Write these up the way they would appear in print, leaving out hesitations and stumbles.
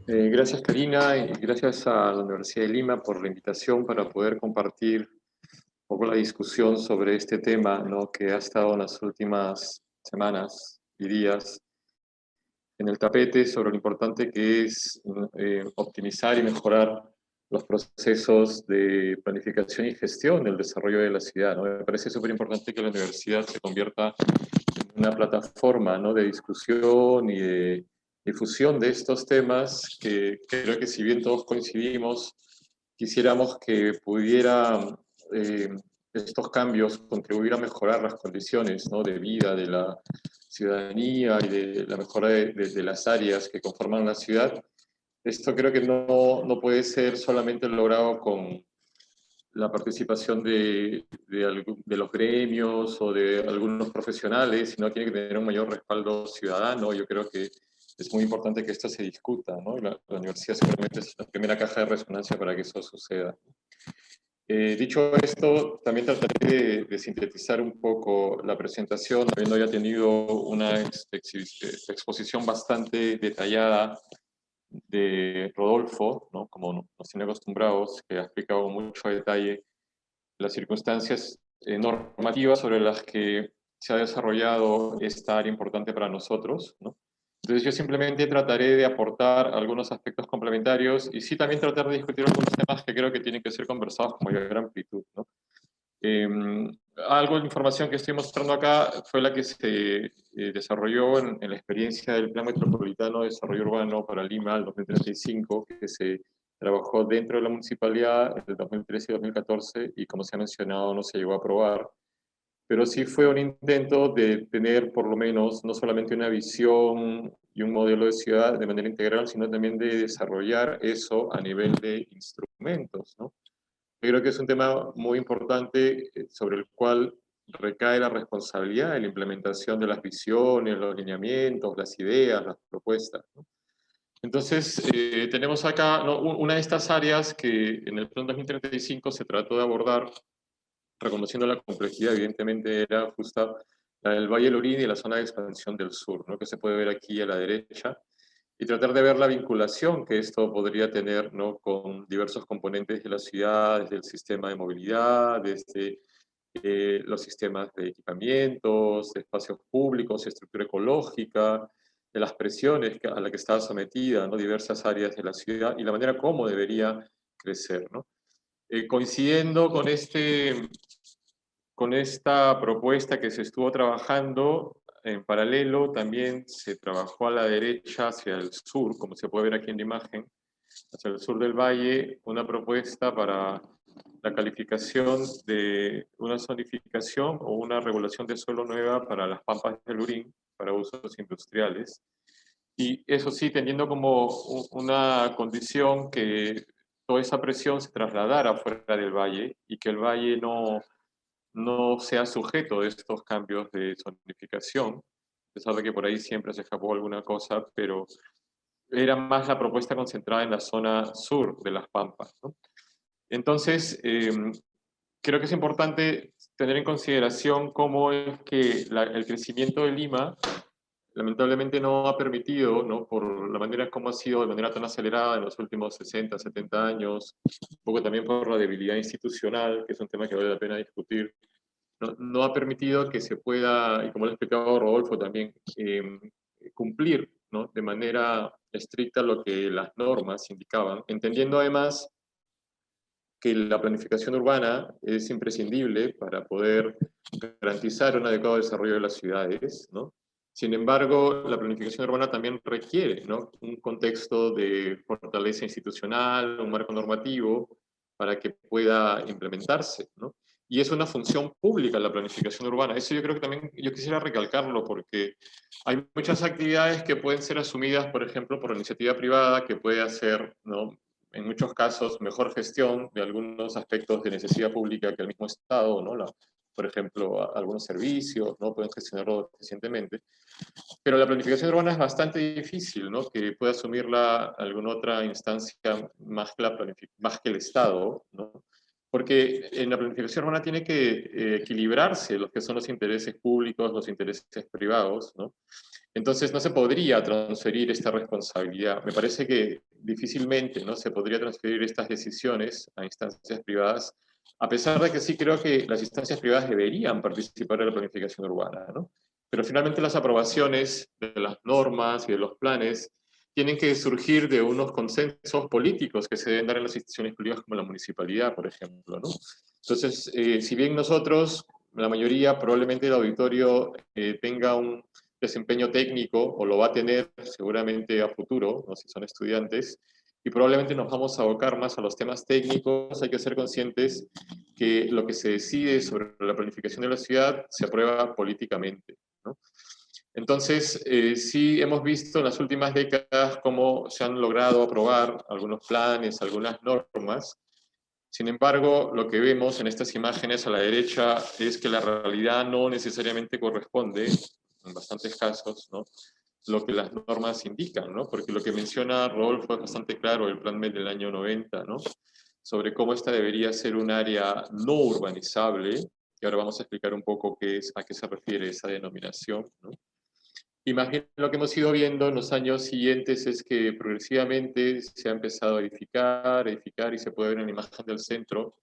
Gracias, Karina, y gracias a la Universidad de Lima por la invitación para poder compartir un poco la discusión sobre este tema, ¿no?, que ha estado en las últimas semanas y días en el tapete sobre lo importante que es optimizar y mejorar los procesos de planificación y gestión del desarrollo de la ciudad, ¿no? Me parece súper importante que la universidad se convierta en una plataforma, ¿no?, de discusión y de difusión de estos temas que creo que, si bien todos coincidimos, quisiéramos que pudiera eh, estos cambios contribuir a mejorar las condiciones, ¿no?, de vida de la ciudadanía y de la mejora de las áreas que conforman la ciudad. Esto creo que no puede ser solamente logrado con la participación de los gremios o de algunos profesionales, sino tiene que tener un mayor respaldo ciudadano. Yo creo que es muy importante que esto se discuta, ¿no? La universidad seguramente es la primera caja de resonancia para que eso suceda. Dicho esto, también trataré de sintetizar un poco la presentación, habiendo ya tenido una exposición bastante detallada de Rodolfo, ¿no?, como nos tiene acostumbrados, que ha explicado con mucho detalle las circunstancias normativas sobre las que se ha desarrollado esta área importante para nosotros, ¿no? Entonces yo simplemente trataré de aportar algunos aspectos complementarios y sí también tratar de discutir algunos temas que creo que tienen que ser conversados con mayor amplitud, ¿no? Eh, Algo de información que estoy mostrando acá fue la que se desarrolló en la experiencia del Plan Metropolitano de Desarrollo Urbano para Lima al 2035, que se trabajó dentro de la municipalidad en el 2013 y 2014 y, como se ha mencionado, no se llegó a aprobar, pero sí fue un intento de tener por lo menos no solamente una visión y un modelo de ciudad de manera integral, sino también de desarrollar eso a nivel de instrumentos, ¿no? Yo creo que es un tema muy importante sobre el cual recae la responsabilidad de la implementación de las visiones, los lineamientos, las ideas, las propuestas, ¿no? Entonces, tenemos acá, ¿no?, una de estas áreas que en el Plan 2035 se trató de abordar, reconociendo la complejidad. Evidentemente era justo la del Valle del Urín y la zona de expansión del sur, ¿no?, que se puede ver aquí a la derecha, y tratar de ver la vinculación que esto podría tener, ¿no?, con diversos componentes de la ciudad, desde el sistema de movilidad, desde los sistemas de equipamientos, de espacios públicos, estructura ecológica, de las presiones a las que está sometida, ¿no?, diversas áreas de la ciudad y la manera como debería crecer, ¿no? Coincidiendo con esta propuesta que se estuvo trabajando, en paralelo también se trabajó a la derecha hacia el sur, como se puede ver aquí en la imagen, hacia el sur del valle, una propuesta para la calificación de una zonificación o una regulación de suelo nueva para las pampas del Lurín, para usos industriales. Y eso sí, teniendo como una condición que toda esa presión se trasladara fuera del valle y que el valle no sea sujeto de estos cambios de zonificación. Se sabe que por ahí siempre se escapó alguna cosa, pero era más la propuesta concentrada en la zona sur de las Pampas, ¿no? Entonces, creo que es importante tener en consideración cómo es que el crecimiento de Lima lamentablemente no ha permitido, ¿no?, por la manera como ha sido de manera tan acelerada en los últimos 60, 70 años, un poco también por la debilidad institucional, que es un tema que vale la pena discutir, no ha permitido que se pueda, y como lo ha explicado Rodolfo también, cumplir, ¿no?, de manera estricta lo que las normas indicaban, entendiendo además que la planificación urbana es imprescindible para poder garantizar un adecuado desarrollo de las ciudades, ¿no? Sin embargo, la planificación urbana también requiere, ¿no?, un contexto de fortaleza institucional, un marco normativo para que pueda implementarse, ¿no? Y es una función pública la planificación urbana. Eso yo creo que también yo quisiera recalcarlo, porque hay muchas actividades que pueden ser asumidas, por ejemplo, por la iniciativa privada, que puede hacer, ¿no?, en muchos casos, mejor gestión de algunos aspectos de necesidad pública que el mismo Estado, ¿no? Por ejemplo, algunos servicios, ¿no?, pueden gestionarlo eficientemente. Pero la planificación urbana es bastante difícil, ¿no?, que pueda asumirla alguna otra instancia más que, más que el Estado, ¿no? Porque en la planificación urbana tiene que equilibrarse los que son los intereses públicos, los intereses privados, ¿no? Entonces no se podría transferir esta responsabilidad. Me parece que difícilmente, ¿no?, se podría transferir estas decisiones a instancias privadas, a pesar de que sí creo que las instancias privadas deberían participar en la planificación urbana, ¿no? Pero finalmente las aprobaciones de las normas y de los planes tienen que surgir de unos consensos políticos que se deben dar en las instituciones públicas como la municipalidad, por ejemplo, ¿no? Entonces, si bien nosotros, la mayoría, probablemente el auditorio tenga un desempeño técnico, o lo va a tener seguramente a futuro, ¿no?, si son estudiantes, y probablemente nos vamos a abocar más a los temas técnicos, hay que ser conscientes que lo que se decide sobre la planificación de la ciudad se aprueba políticamente, ¿no? Entonces, sí hemos visto en las últimas décadas cómo se han logrado aprobar algunos planes, algunas normas. Sin embargo, lo que vemos en estas imágenes a la derecha es que la realidad no necesariamente corresponde, en bastantes casos, ¿no?, lo que las normas indican, ¿no? Porque lo que menciona Rodolfo es bastante claro, el Plan MED del año 90, ¿no?, sobre cómo esta debería ser un área no urbanizable, y ahora vamos a explicar un poco qué es, a qué se refiere esa denominación, ¿no? Imagino lo que hemos ido viendo en los años siguientes es que progresivamente se ha empezado a edificar, edificar, y se puede ver en la imagen del centro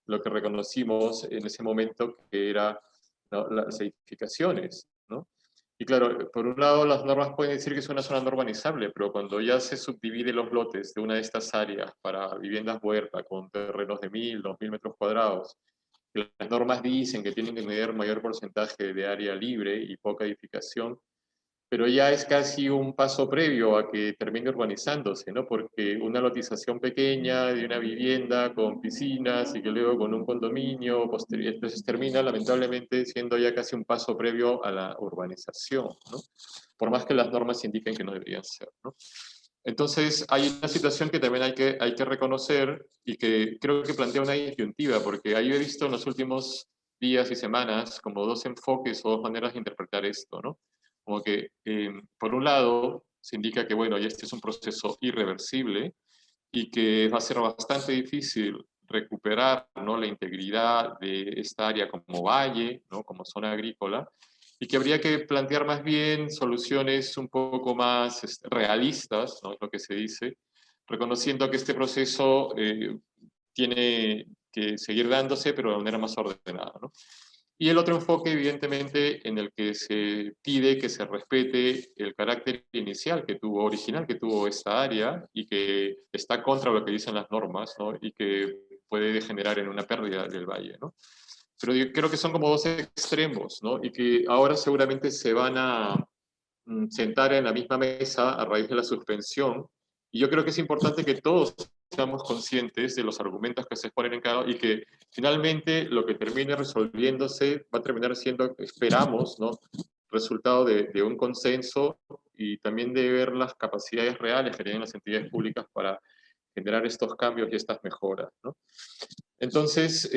lo que reconocimos en ese momento que era, ¿no?, las edificaciones, ¿no? Y claro, por un lado las normas pueden decir que es una zona no urbanizable, pero cuando ya se subdivide los lotes de una de estas áreas para viviendas huerta con terrenos de 1000, 2000 metros cuadrados, que las normas dicen que tienen que tener mayor porcentaje de área libre y poca edificación, pero ya es casi un paso previo a que termine urbanizándose, ¿no? Porque una lotización pequeña de una vivienda con piscinas y que luego con un condominio posterior, entonces termina lamentablemente siendo ya casi un paso previo a la urbanización, ¿no? Por más que las normas indiquen que no deberían ser, ¿no? Entonces hay una situación que también hay que reconocer y que creo que plantea una disyuntiva, porque ahí he visto en los últimos días y semanas como dos enfoques o dos maneras de interpretar esto, ¿no? Como que, por un lado, se indica que, bueno, ya este es un proceso irreversible y que va a ser bastante difícil recuperar, ¿no?, la integridad de esta área como valle, ¿no?, como zona agrícola, y que habría que plantear más bien soluciones un poco más realistas, ¿no?, es lo que se dice, reconociendo que este proceso tiene que seguir dándose, pero de manera más ordenada, ¿no? Y el otro enfoque, evidentemente, en el que se pide que se respete el carácter inicial que tuvo, original que tuvo esta área, y que está contra lo que dicen las normas, ¿no?, y que puede degenerar en una pérdida del valle, ¿no? Pero yo creo que son como dos extremos, ¿no?, y que ahora seguramente se van a sentar en la misma mesa a raíz de la suspensión. Y yo creo que es importante que todos seamos conscientes de los argumentos que se exponen en cada, y que finalmente lo que termine resolviéndose va a terminar siendo, esperamos, ¿no?, resultado de un consenso, y también de ver las capacidades reales que tienen las entidades públicas para generar estos cambios y estas mejoras, ¿no? Entonces,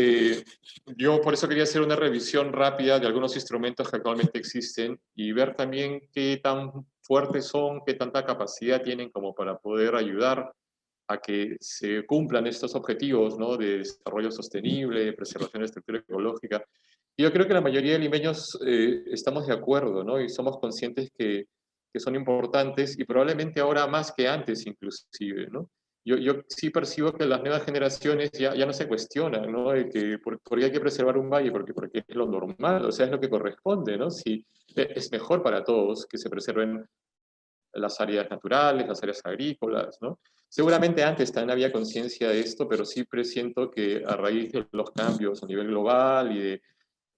yo por eso quería hacer una revisión rápida de algunos instrumentos que actualmente existen y ver también qué tan fuertes son, qué tanta capacidad tienen como para poder ayudar a que se cumplan estos objetivos, ¿no?, de desarrollo sostenible, de preservación de la estructura ecológica. Y yo creo que la mayoría de limeños estamos de acuerdo, ¿no?, y somos conscientes que son importantes, y probablemente ahora más que antes inclusive, ¿no? Yo sí percibo que las nuevas generaciones ya no se cuestionan, ¿no?, de que por qué hay que preservar un valle, porque es lo normal, o sea, es lo que corresponde, ¿no? Si es mejor para todos que se preserven las áreas naturales, las áreas agrícolas, ¿no? Seguramente antes también había conciencia de esto, pero sí presiento que a raíz de los cambios a nivel global y de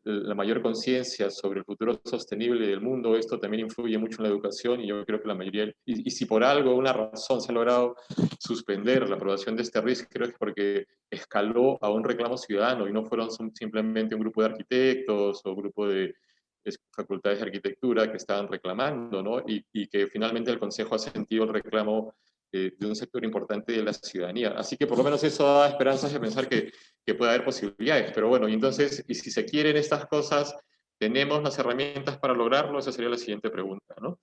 la mayor conciencia sobre el futuro sostenible del mundo, esto también influye mucho en la educación, y yo creo que la mayoría, y si por algo, una razón se ha logrado suspender la aprobación de este RIS, creo que es porque escaló a un reclamo ciudadano y no fueron simplemente un grupo de arquitectos o un grupo de facultades de arquitectura que estaban reclamando, ¿no? Y que finalmente el Consejo ha sentido el reclamo de un sector importante de la ciudadanía. Así que por lo menos eso da esperanzas de pensar que puede haber posibilidades. Pero bueno, y entonces, y si se quieren estas cosas, ¿tenemos las herramientas para lograrlo? Esa sería la siguiente pregunta, ¿no?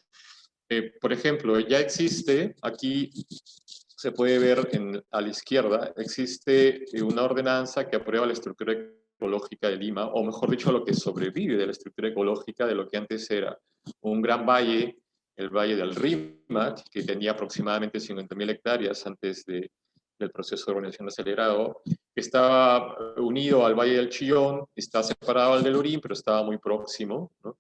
Por ejemplo, ya existe, aquí se puede ver a la izquierda, existe una ordenanza que aprueba la estructura ecológica de Lima, o mejor dicho, lo que sobrevive de la estructura ecológica de lo que antes era un gran valle el Valle del Rímac, que tenía aproximadamente 50.000 hectáreas antes del proceso de urbanización acelerado, que estaba unido al Valle del Chillón, está separado al del Lurín, pero estaba muy próximo, ¿no?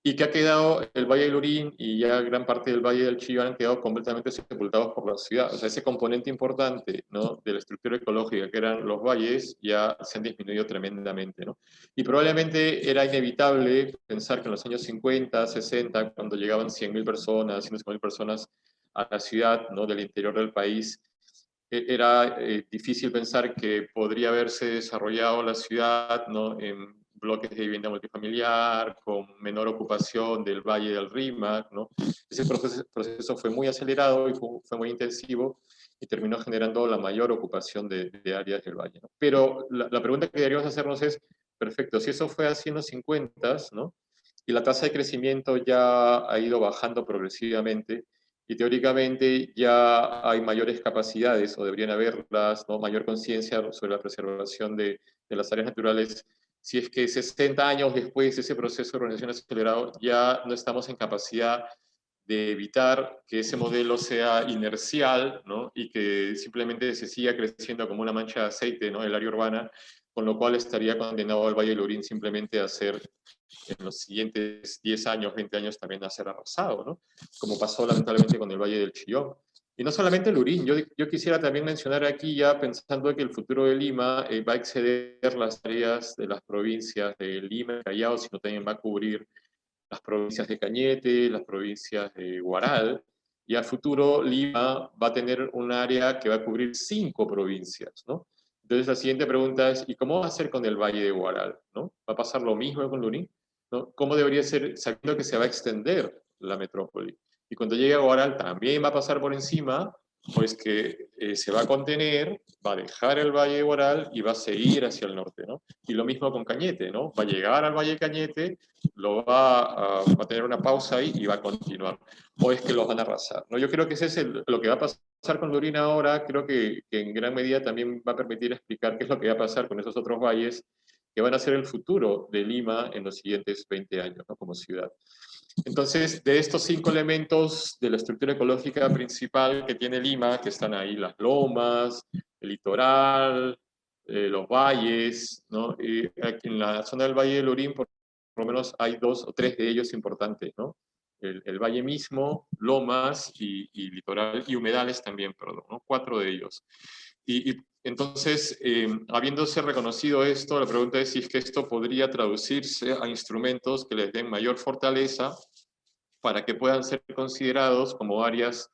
Y que ha quedado el Valle del Lurín y ya gran parte del Valle del Chillón han quedado completamente sepultados por la ciudad. O sea, ese componente importante, ¿no?, de la estructura ecológica que eran los valles ya se han disminuido tremendamente, ¿no? Y probablemente era inevitable pensar que en los años 50, 60, cuando llegaban 100.000 personas, 150.000 personas a la ciudad, ¿no?, del interior del país, era difícil pensar que podría haberse desarrollado la ciudad, ¿no?, en bloques de vivienda multifamiliar, con menor ocupación del Valle del Rímac, ¿no? Ese proceso fue muy acelerado y fue muy intensivo y terminó generando la mayor ocupación de áreas del valle, ¿no? Pero la pregunta que deberíamos hacernos es, perfecto, si eso fue así en los 50, ¿no?, y la tasa de crecimiento ya ha ido bajando progresivamente, y teóricamente ya hay mayores capacidades, o deberían haberlas, ¿no?, mayor conciencia sobre la preservación de las áreas naturales. Si es que 60 años después de ese proceso de urbanización acelerado ya no estamos en capacidad de evitar que ese modelo sea inercial, ¿no?, y que simplemente se siga creciendo como una mancha de aceite, ¿no?, el área urbana, con lo cual estaría condenado el Valle del Lurín simplemente a ser, en los siguientes 10 años, 20 años, también a ser arrasado, ¿no?, como pasó lamentablemente con el Valle del Chillón. Y no solamente el Lurín, yo quisiera también mencionar aquí, ya pensando que el futuro de Lima va a exceder las áreas de las provincias de Lima y Callao, sino también va a cubrir las provincias de Cañete, las provincias de Huaral, y al futuro Lima va a tener un área que va a cubrir 5 provincias, ¿no? Entonces la siguiente pregunta es, ¿y cómo va a ser con el Valle de Huaral, ¿no? ¿Va a pasar lo mismo con Lurín? ¿No? ¿Cómo debería ser, sabiendo que se va a extender la metrópoli? Y cuando llegue a Huaral también va a pasar por encima, pues que se va a contener, va a dejar el Valle de Huaral y va a seguir hacia el norte, ¿no? Y lo mismo con Cañete, ¿no? Va a llegar al Valle de Cañete, va a tener una pausa ahí y va a continuar. O es que los van a arrasar, ¿no? Yo creo que ese es lo que va a pasar con Lurín ahora. Creo que en gran medida también va a permitir explicar qué es lo que va a pasar con esos otros valles que van a ser el futuro de Lima en los siguientes 20 años, ¿no?, como ciudad. Entonces, de estos 5 elementos de la estructura ecológica principal que tiene Lima, que están ahí las lomas, el litoral, los valles, ¿no? Aquí en la zona del Valle del Lurín, por lo menos hay 2 o 3 de ellos importantes, ¿no? El valle mismo, lomas y litoral, y humedales también, perdón, ¿no? 4 de ellos. Entonces, habiéndose reconocido esto, la pregunta es si es que esto podría traducirse a instrumentos que les den mayor fortaleza para que puedan ser considerados como áreas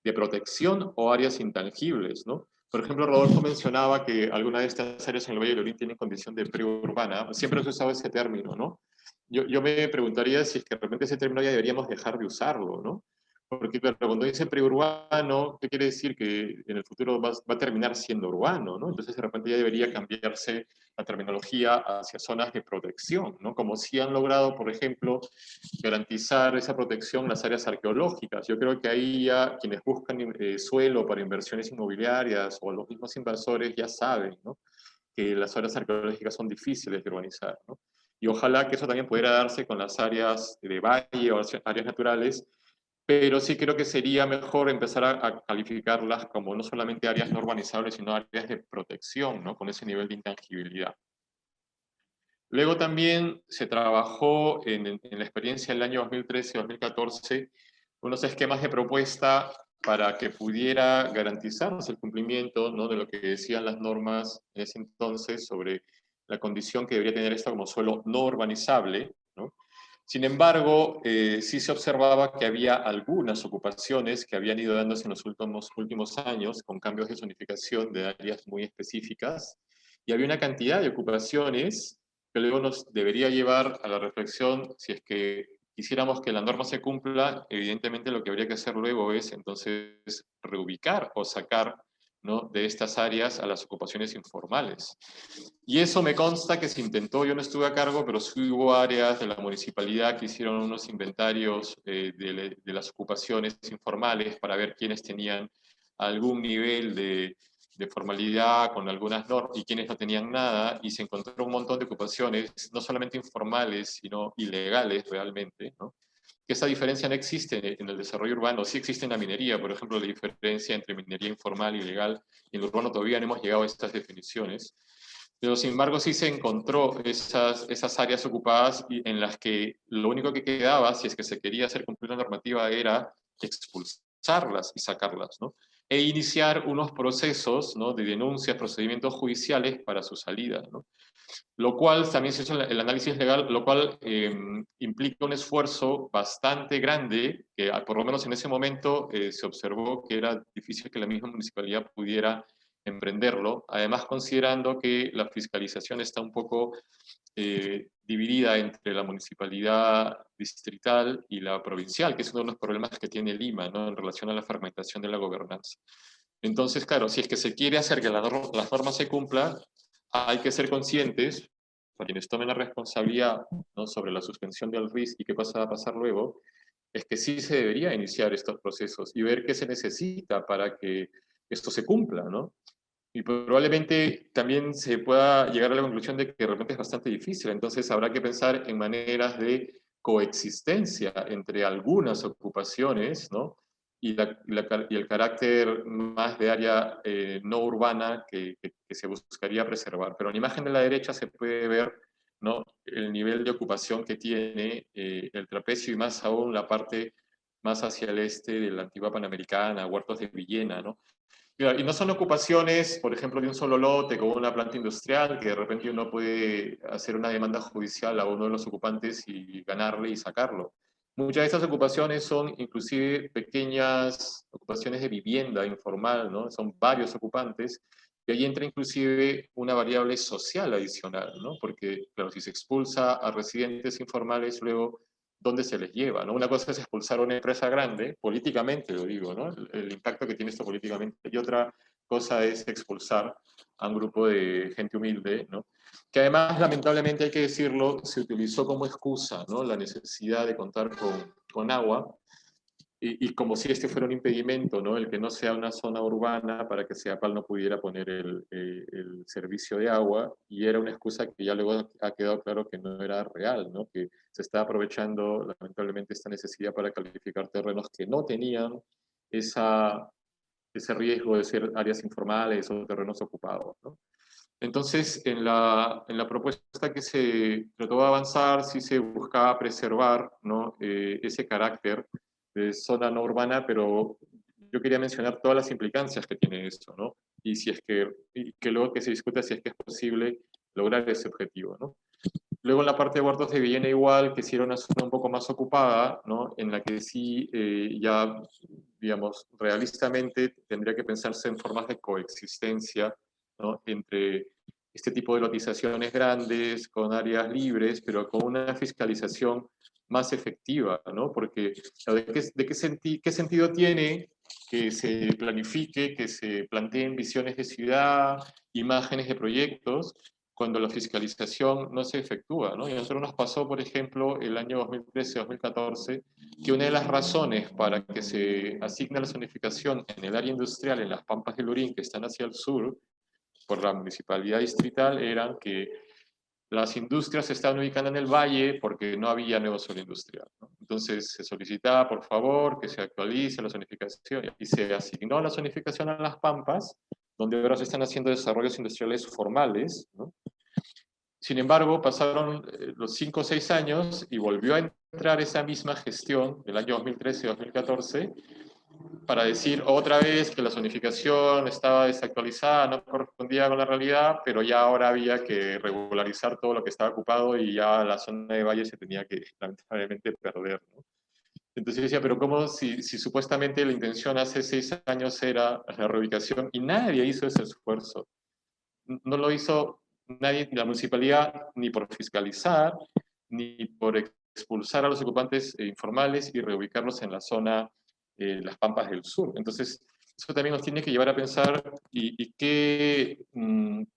de protección o áreas intangibles, ¿no? Por ejemplo, Rodolfo mencionaba que algunas de estas áreas en el Valle del Lurín tienen condición de preurbana. Siempre se ha usado ese término, ¿no? Yo me preguntaría si es que realmente ese término ya deberíamos dejar de usarlo, ¿no? Porque claro, cuando dice preurbano, ¿qué quiere decir? Que en el futuro va a terminar siendo urbano, ¿no? Entonces de repente ya debería cambiarse la terminología hacia zonas de protección, ¿no? Como si han logrado, por ejemplo, garantizar esa protección las áreas arqueológicas. Yo creo que ahí ya quienes buscan suelo para inversiones inmobiliarias o los mismos inversores ya saben, ¿no?, que las áreas arqueológicas son difíciles de urbanizar, ¿no? Y ojalá que eso también pudiera darse con las áreas de valle o áreas naturales, pero sí creo que sería mejor empezar a calificarlas como no solamente áreas no urbanizables, sino áreas de protección, ¿no?, con ese nivel de intangibilidad. Luego también se trabajó en la experiencia del año 2013-2014 unos esquemas de propuesta para que pudiera garantizarse el cumplimiento, ¿no?, de lo que decían las normas en ese entonces sobre la condición que debería tener esto como suelo no urbanizable, ¿no? Sin embargo, sí se observaba que había algunas ocupaciones que habían ido dándose en los últimos años con cambios de zonificación de áreas muy específicas, y había una cantidad de ocupaciones que luego nos debería llevar a la reflexión si es que quisiéramos que la norma se cumpla. Evidentemente lo que habría que hacer luego es entonces reubicar o sacar, ¿no?, de estas áreas a las ocupaciones informales. Y eso me consta que se intentó, yo no estuve a cargo, pero sí hubo áreas de la municipalidad que hicieron unos inventarios de las ocupaciones informales para ver quiénes tenían algún nivel de formalidad con algunas normas y quienes no tenían nada, y se encontró un montón de ocupaciones, no solamente informales, sino ilegales realmente, ¿no?, que esa diferencia no existe en el desarrollo urbano, sí existe en la minería, por ejemplo, la diferencia entre minería informal y legal, y en el urbano todavía no hemos llegado a estas definiciones, pero sin embargo sí se encontró esas áreas ocupadas en las que lo único que quedaba, si es que se quería hacer cumplir la normativa, era expulsarlas y sacarlas, ¿no? E iniciar unos procesos, ¿no?, de denuncias, procedimientos judiciales para su salida, ¿no? Lo cual también se hizo el análisis legal, lo cual implica un esfuerzo bastante grande, que por lo menos en ese momento se observó que era difícil que la misma municipalidad pudiera emprenderlo, además considerando que la fiscalización está un poco dividida entre la municipalidad distrital y la provincial, que es uno de los problemas que tiene Lima, ¿no?, en relación a la fragmentación de la gobernanza. Entonces, claro, si es que se quiere hacer que las normas se cumplan, hay que ser conscientes, para quienes tomen la responsabilidad, ¿no?, sobre la suspensión del RIS y qué va a pasar luego, es que sí se debería iniciar estos procesos y ver qué se necesita para que esto se cumpla, ¿no? Y probablemente también se pueda llegar a la conclusión de que de repente es bastante difícil, entonces habrá que pensar en maneras de coexistencia entre algunas ocupaciones, ¿no?, y el carácter más de área no urbana que se buscaría preservar. Pero en la imagen de la derecha se puede ver, ¿no?, el nivel de ocupación que tiene el trapecio y más aún la parte más hacia el este de la antigua Panamericana, Huertos de Villena, ¿no? Y no son ocupaciones, por ejemplo, de un solo lote como una planta industrial, que de repente uno puede hacer una demanda judicial a uno de los ocupantes y ganarle y sacarlo. Muchas de estas ocupaciones son inclusive pequeñas ocupaciones de vivienda informal, ¿no? Son varios ocupantes, y ahí entra inclusive una variable social adicional, ¿no? Porque, claro, si se expulsa a residentes informales, luego dónde se les lleva, ¿no? Una cosa es expulsar a una empresa grande, políticamente lo digo, ¿no? El impacto que tiene esto políticamente, y otra cosa es expulsar a un grupo de gente humilde, ¿no? Que además, lamentablemente, hay que decirlo, se utilizó como excusa, ¿no?, la necesidad de contar con agua, y como si este fuera un impedimento, ¿no?, el que no sea una zona urbana para que Ceapal no pudiera poner el servicio de agua, y era una excusa que ya luego ha quedado claro que no era real, ¿no?, que se está aprovechando lamentablemente esta necesidad para calificar terrenos que no tenían ese riesgo de ser áreas informales o terrenos ocupados, ¿no? Entonces, en la propuesta que se trató de avanzar, sí se buscaba preservar, ¿no?, ese carácter de zona no urbana, pero yo quería mencionar todas las implicancias que tiene esto, ¿no? Y si es y que luego que se discuta si es que es posible lograr ese objetivo, ¿no? Luego en la parte de Huertos de Villena igual, que sí era una zona un poco más ocupada, ¿no?, en la que sí ya, digamos, realistamente tendría que pensarse en formas de coexistencia, ¿no?, entre este tipo de lotizaciones grandes, con áreas libres, pero con una fiscalización más efectiva, ¿no? Porque ¿qué sentido tiene que se planifique, que se planteen visiones de ciudad, imágenes de proyectos, cuando la fiscalización no se efectúa, ¿no? Y a nosotros nos pasó, por ejemplo, el año 2013-2014, que una de las razones para que se asigne la zonificación en el área industrial, en las Pampas del Lurín, que están hacia el sur, por la municipalidad distrital, eran que las industrias se estaban ubicando en el valle porque no había nuevo suelo industrial, ¿no? Entonces se solicitaba, por favor, que se actualice la zonificación, y se asignó la zonificación a las Pampas, donde ahora se están haciendo desarrollos industriales formales, ¿no? Sin embargo, pasaron los 5 o 6 años y volvió a entrar esa misma gestión del año 2013-2014 para decir otra vez que la zonificación estaba desactualizada, no correspondía con la realidad, pero ya ahora había que regularizar todo lo que estaba ocupado y ya la zona de valle se tenía que lamentablemente perder, ¿no? Entonces yo decía, pero ¿cómo si supuestamente la intención hace 6 años era la reubicación y nadie hizo ese esfuerzo? No lo hizo nadie, la municipalidad, ni por fiscalizar, ni por expulsar a los ocupantes informales y reubicarlos en la zona, las Pampas del Sur. Entonces, eso también nos tiene que llevar a pensar y qué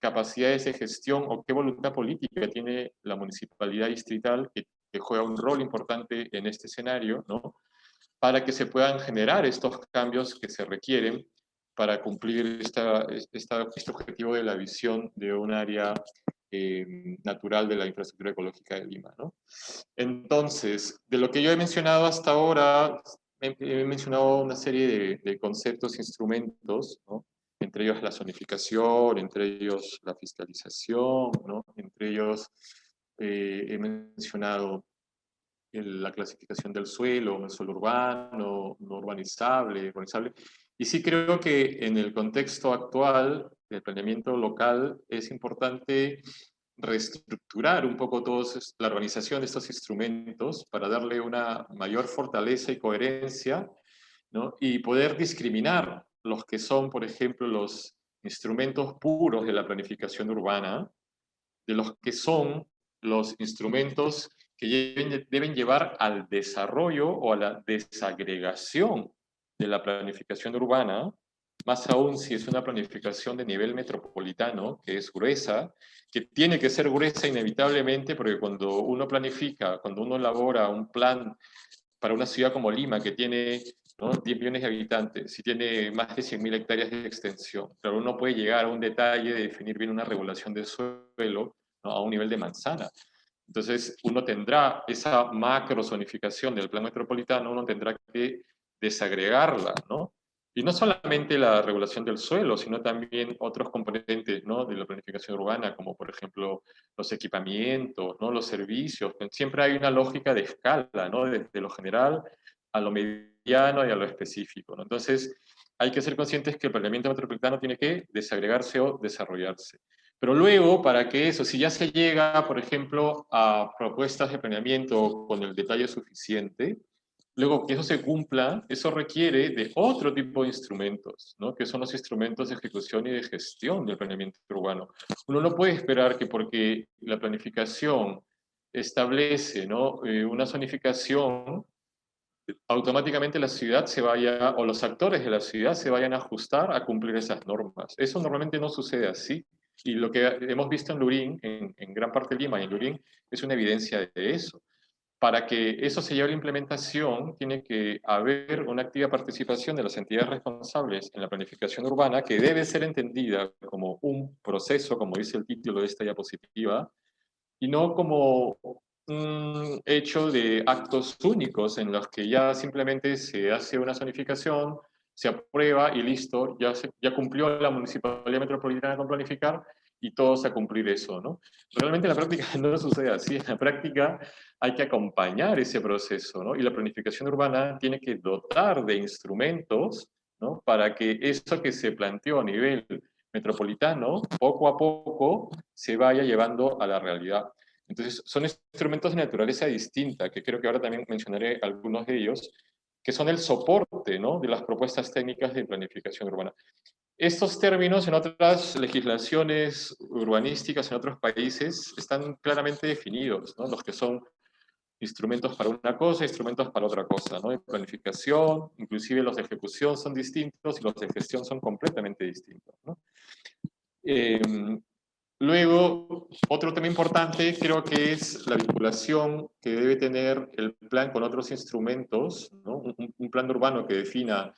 capacidades de gestión o qué voluntad política tiene la municipalidad distrital, que juega un rol importante en este escenario, ¿no?, para que se puedan generar estos cambios que se requieren para cumplir este objetivo de la visión de un área natural de la infraestructura ecológica de Lima, ¿no? Entonces, de lo que yo he mencionado hasta ahora, he mencionado una serie de conceptos, instrumentos, ¿no? Entre ellos la zonificación, entre ellos la fiscalización, ¿no? Entre ellos he mencionado la clasificación del suelo, un suelo urbano, no urbanizable, urbanizable. Y sí creo que en el contexto actual del planeamiento local es importante reestructurar un poco la organización de estos instrumentos para darle una mayor fortaleza y coherencia, ¿no? Y poder discriminar los que son, por ejemplo, los instrumentos puros de la planificación urbana, de los que son los instrumentos que deben llevar al desarrollo o a la desagregación de la planificación urbana, más aún si es una planificación de nivel metropolitano, que es gruesa, que tiene que ser gruesa inevitablemente, porque cuando uno planifica, cuando uno elabora un plan para una ciudad como Lima, que tiene, ¿no?, 10 millones de habitantes, si tiene más de 100.000 hectáreas de extensión, pero uno puede llegar a un detalle de definir bien una regulación de suelo, ¿no?, a un nivel de manzana. Entonces, uno tendrá esa macro zonificación del plan metropolitano, uno tendrá que desagregarla, ¿no? Y no solamente la regulación del suelo, sino también otros componentes, ¿no?, de la planificación urbana, como por ejemplo los equipamientos, ¿no?, los servicios. Siempre hay una lógica de escala, ¿no?, desde lo general a lo mediano y a lo específico, ¿no? Entonces, hay que ser conscientes que el planeamiento metropolitano tiene que desagregarse o desarrollarse. Pero luego, para que eso, si ya se llega, por ejemplo, a propuestas de planeamiento con el detalle suficiente, luego que eso se cumpla, eso requiere de otro tipo de instrumentos, ¿no?, que son los instrumentos de ejecución y de gestión del planeamiento urbano. Uno no puede esperar que porque la planificación establece, ¿no?, una zonificación, automáticamente la ciudad se vaya, o los actores de la ciudad se vayan a ajustar a cumplir esas normas. Eso normalmente no sucede así. Y lo que hemos visto en Lurín, en gran parte de Lima y en Lurín, es una evidencia de eso. Para que eso se lleve a la implementación, tiene que haber una activa participación de las entidades responsables en la planificación urbana, que debe ser entendida como un proceso, como dice el título de esta diapositiva, y no como un hecho de actos únicos en los que ya simplemente se hace una zonificación, se aprueba y listo, ya cumplió la Municipalidad Metropolitana con planificar y todos a cumplir eso, ¿no? Realmente en la práctica no sucede así. En la práctica hay que acompañar ese proceso, ¿no? Y la planificación urbana tiene que dotar de instrumentos, ¿no?, para que eso que se planteó a nivel metropolitano, poco a poco se vaya llevando a la realidad. Entonces, son instrumentos de naturaleza distinta, que creo que ahora también mencionaré algunos de ellos, que son el soporte, ¿no?, de las propuestas técnicas de planificación urbana. Estos términos en otras legislaciones urbanísticas en otros países están claramente definidos, ¿no?, los que son instrumentos para una cosa, instrumentos para otra cosa, ¿no? De planificación, inclusive los de ejecución son distintos y los de gestión son completamente distintos, ¿no? Luego, otro tema importante creo que es la vinculación que debe tener el plan con otros instrumentos, ¿no? Un plan urbano que defina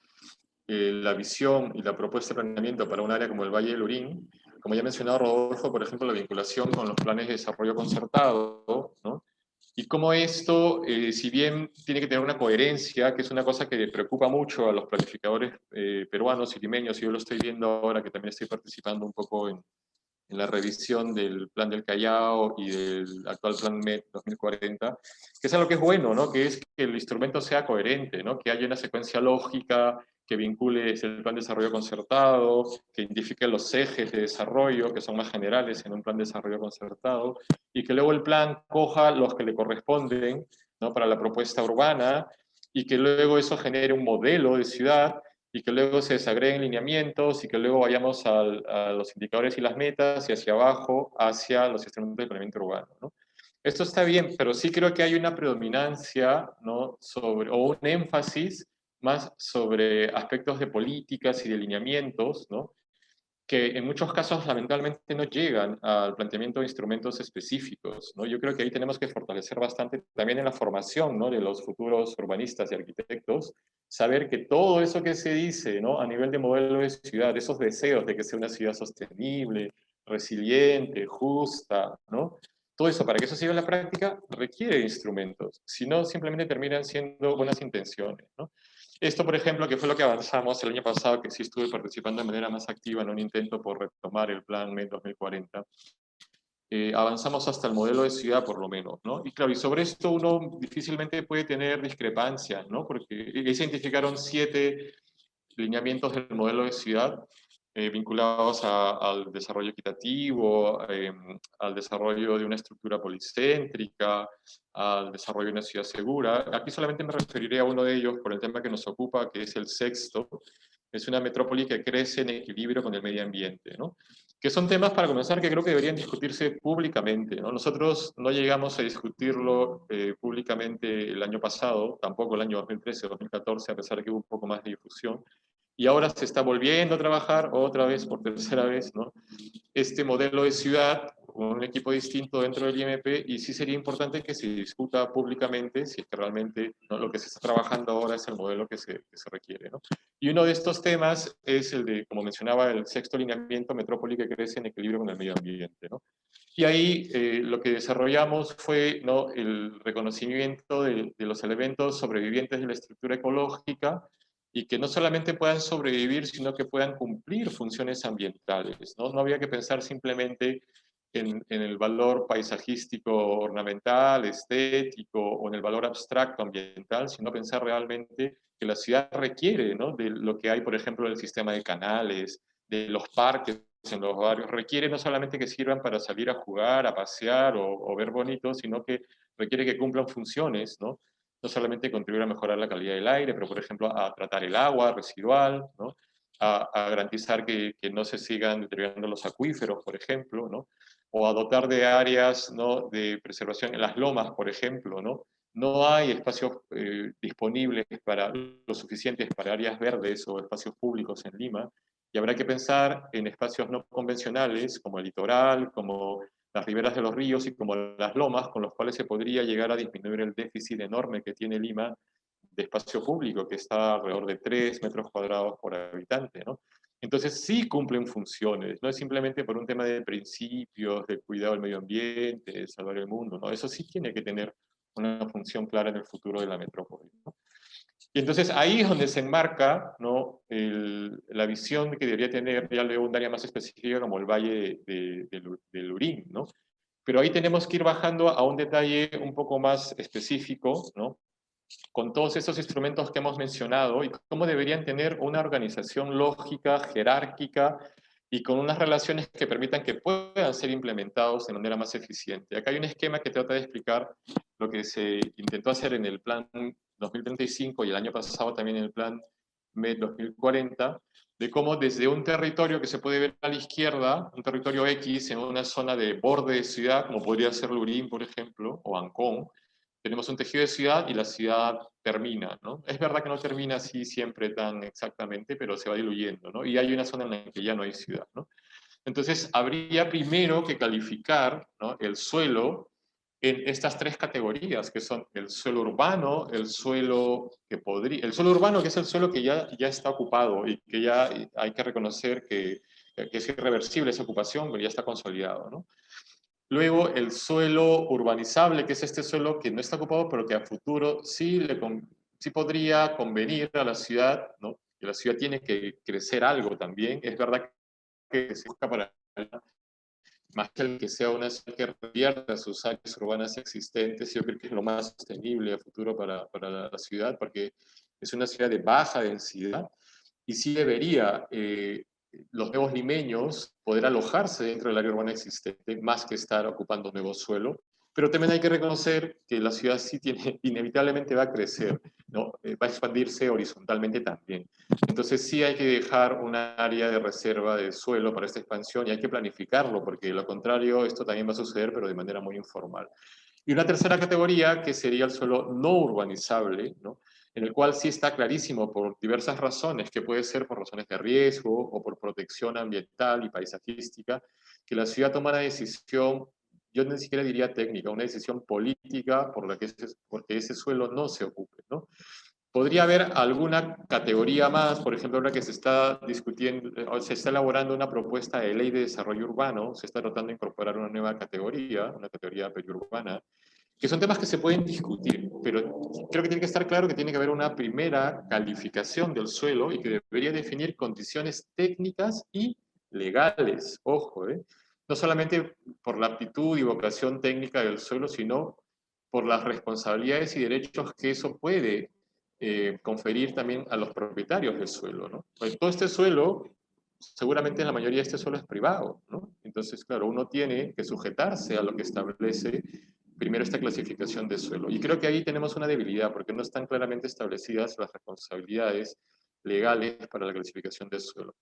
la visión y la propuesta de planeamiento para un área como el Valle del Lurín. Como ya ha mencionado Rodolfo, por ejemplo, la vinculación con los planes de desarrollo concertado, ¿no? Y cómo esto, si bien tiene que tener una coherencia, que es una cosa que preocupa mucho a los planificadores peruanos y limeños, y yo lo estoy viendo ahora que también estoy participando un poco en la revisión del Plan del Callao y del actual Plan MED 2040, que es algo que es bueno, ¿no?, que es que el instrumento sea coherente, ¿no?, que haya una secuencia lógica, que vincule el plan de desarrollo concertado, que identifique los ejes de desarrollo, que son más generales en un plan de desarrollo concertado, y que luego el plan coja los que le corresponden, ¿no?, para la propuesta urbana, y que luego eso genere un modelo de ciudad, y que luego se desagreguen lineamientos, y que luego vayamos a los indicadores y las metas, y hacia abajo, hacia los instrumentos de planeamiento urbano, ¿no? Esto está bien, pero sí creo que hay una predominancia, ¿no?, o un énfasis más sobre aspectos de políticas y de lineamientos, ¿no?, que en muchos casos lamentablemente no llegan al planteamiento de instrumentos específicos, ¿no? Yo creo que ahí tenemos que fortalecer bastante también en la formación, ¿no?, de los futuros urbanistas y arquitectos, saber que todo eso que se dice, ¿no?, a nivel de modelo de ciudad, esos deseos de que sea una ciudad sostenible, resiliente, justa, ¿no? Todo eso, para que eso se lleve a la práctica, requiere instrumentos. Si no, simplemente terminan siendo buenas intenciones, ¿no? Esto, por ejemplo, que fue lo que avanzamos el año pasado, que sí estuve participando de manera más activa en un intento por retomar el Plan MED 2040, avanzamos hasta el modelo de ciudad, por lo menos, ¿no? Y claro, y sobre esto uno difícilmente puede tener discrepancias, ¿no? Porque se identificaron 7 lineamientos del modelo de ciudad vinculados al desarrollo equitativo, al desarrollo de una estructura policéntrica, al desarrollo de una ciudad segura. Aquí solamente me referiré a uno de ellos por el tema que nos ocupa, que es el sexto. Es una metrópoli que crece en equilibrio con el medio ambiente, ¿no? Que son temas, para comenzar, que creo que deberían discutirse públicamente, ¿no? Nosotros no llegamos a discutirlo públicamente el año pasado, tampoco el año 2013 o 2014, a pesar de que hubo un poco más de difusión, y ahora se está volviendo a trabajar otra vez, por tercera vez, ¿no? Este modelo de ciudad con un equipo distinto dentro del IMP, y sí sería importante que se discuta públicamente si es que realmente, ¿no?, lo que se está trabajando ahora es el modelo que se requiere, ¿no? Y uno de estos temas es el de, como mencionaba, el sexto lineamiento, metrópoli que crece en equilibrio con el medio ambiente, ¿no? Y ahí lo que desarrollamos fue, ¿no?, el reconocimiento de los elementos sobrevivientes de la estructura ecológica, y que no solamente puedan sobrevivir, sino que puedan cumplir funciones ambientales, ¿no? No había que pensar simplemente en el valor paisajístico, ornamental, estético, o en el valor abstracto ambiental, sino pensar realmente que la ciudad requiere, ¿no?, de lo que hay, por ejemplo, del sistema de canales, de los parques en los barrios, requiere no solamente que sirvan para salir a jugar, a pasear o ver bonito, sino que requiere que cumplan funciones, ¿no? No solamente contribuir a mejorar la calidad del aire, pero por ejemplo a tratar el agua residual, ¿no? A garantizar que no se sigan deteriorando los acuíferos, por ejemplo, ¿no? O a dotar de áreas, ¿no?, de preservación en las lomas, por ejemplo, ¿no? No hay espacios disponibles para, lo suficientes para áreas verdes o espacios públicos en Lima, y habrá que pensar en espacios no convencionales, como el litoral, como las riberas de los ríos y como las lomas, con los cuales se podría llegar a disminuir el déficit enorme que tiene Lima de espacio público, que está alrededor de 3 metros cuadrados por habitante, ¿no? Entonces sí cumplen funciones, no es simplemente por un tema de principios, de cuidado del medio ambiente, de salvar el mundo, ¿no? Eso sí tiene que tener una función clara en el futuro de la metrópoli, ¿no? Y entonces ahí es donde se enmarca, ¿no?, la visión que debería tener ya luego un área más específica como el Valle de Lurín, ¿no? Pero ahí tenemos que ir bajando a un detalle un poco más específico, ¿no?, con todos esos instrumentos que hemos mencionado y cómo deberían tener una organización lógica, jerárquica y con unas relaciones que permitan que puedan ser implementados de manera más eficiente. Acá hay un esquema que trata de explicar lo que se intentó hacer en el Plan 2035 y el año pasado también en el Plan MED 2040, de cómo desde un territorio que se puede ver a la izquierda, un territorio X en una zona de borde de ciudad, como podría ser Lurín, por ejemplo, o Ancón, tenemos un tejido de ciudad y la ciudad termina, ¿no? Es verdad que no termina así siempre tan exactamente, pero se va diluyendo, ¿no? Y hay una zona en la que ya no hay ciudad, ¿no? Entonces, habría primero que calificar, ¿no?, el suelo en estas 3 categorías, que son el suelo urbano, el suelo el suelo urbano, que es el suelo que ya está ocupado y que ya hay que reconocer que es irreversible esa ocupación, pero ya está consolidado, ¿no? Luego, el suelo urbanizable, que es este suelo que no está ocupado, pero que a futuro sí podría convenir a la ciudad, ¿no? Que la ciudad tiene que crecer algo también. Es verdad que se busca para más que el que sea una ciudad que revierta sus áreas urbanas existentes, yo creo que es lo más sostenible a futuro para la ciudad, porque es una ciudad de baja densidad y sí debería los nuevos limeños poder alojarse dentro del área urbana existente, más que estar ocupando nuevo suelo. Pero también hay que reconocer que la ciudad sí tiene, inevitablemente va a crecer, ¿no? Va a expandirse horizontalmente también. Entonces sí hay que dejar un área de reserva de suelo para esta expansión y hay que planificarlo, porque de lo contrario esto también va a suceder, pero de manera muy informal. Y una tercera categoría que sería el suelo no urbanizable, ¿no?, en el cual sí está clarísimo por diversas razones, que puede ser por razones de riesgo o por protección ambiental y paisajística, que la ciudad toma una decisión, yo ni siquiera diría técnica, una decisión política por la que porque ese suelo no se ocupe, ¿no? Podría haber alguna categoría más, por ejemplo, ahora que se está discutiendo, o se está elaborando una propuesta de ley de desarrollo urbano, se está tratando de incorporar una nueva categoría, una categoría periurbana, que son temas que se pueden discutir, pero creo que tiene que estar claro que tiene que haber una primera calificación del suelo y que debería definir condiciones técnicas y legales, ojo, no solamente por la aptitud y vocación técnica del suelo, sino por las responsabilidades y derechos que eso puede conferir también a los propietarios del suelo, ¿no? Pues todo este suelo, seguramente la mayoría de este suelo es privado, ¿no? Entonces, claro, uno tiene que sujetarse a lo que establece primero esta clasificación de suelo. Y creo que ahí tenemos una debilidad, porque no están claramente establecidas las responsabilidades legales para la clasificación de suelo.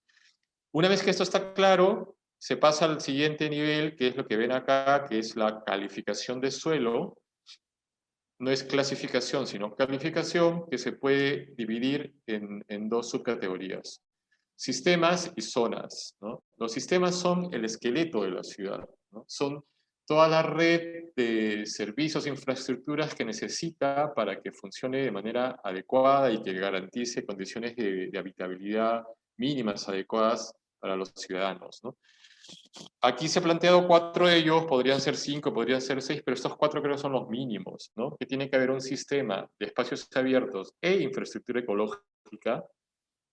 Una vez que esto está claro, se pasa al siguiente nivel, que es lo que ven acá, que es la calificación de suelo. No es clasificación, sino calificación, que se puede dividir en dos subcategorías. Sistemas y zonas, ¿no? Los sistemas son el esqueleto de la ciudad, ¿no? Son toda la red de servicios e infraestructuras que necesita para que funcione de manera adecuada y que garantice condiciones de habitabilidad mínimas adecuadas para los ciudadanos, ¿no? Aquí se ha planteado 4 de ellos, podrían ser 5, podrían ser 6, pero estos 4 creo que son los mínimos, ¿no? Que tiene que haber un sistema de espacios abiertos e infraestructura ecológica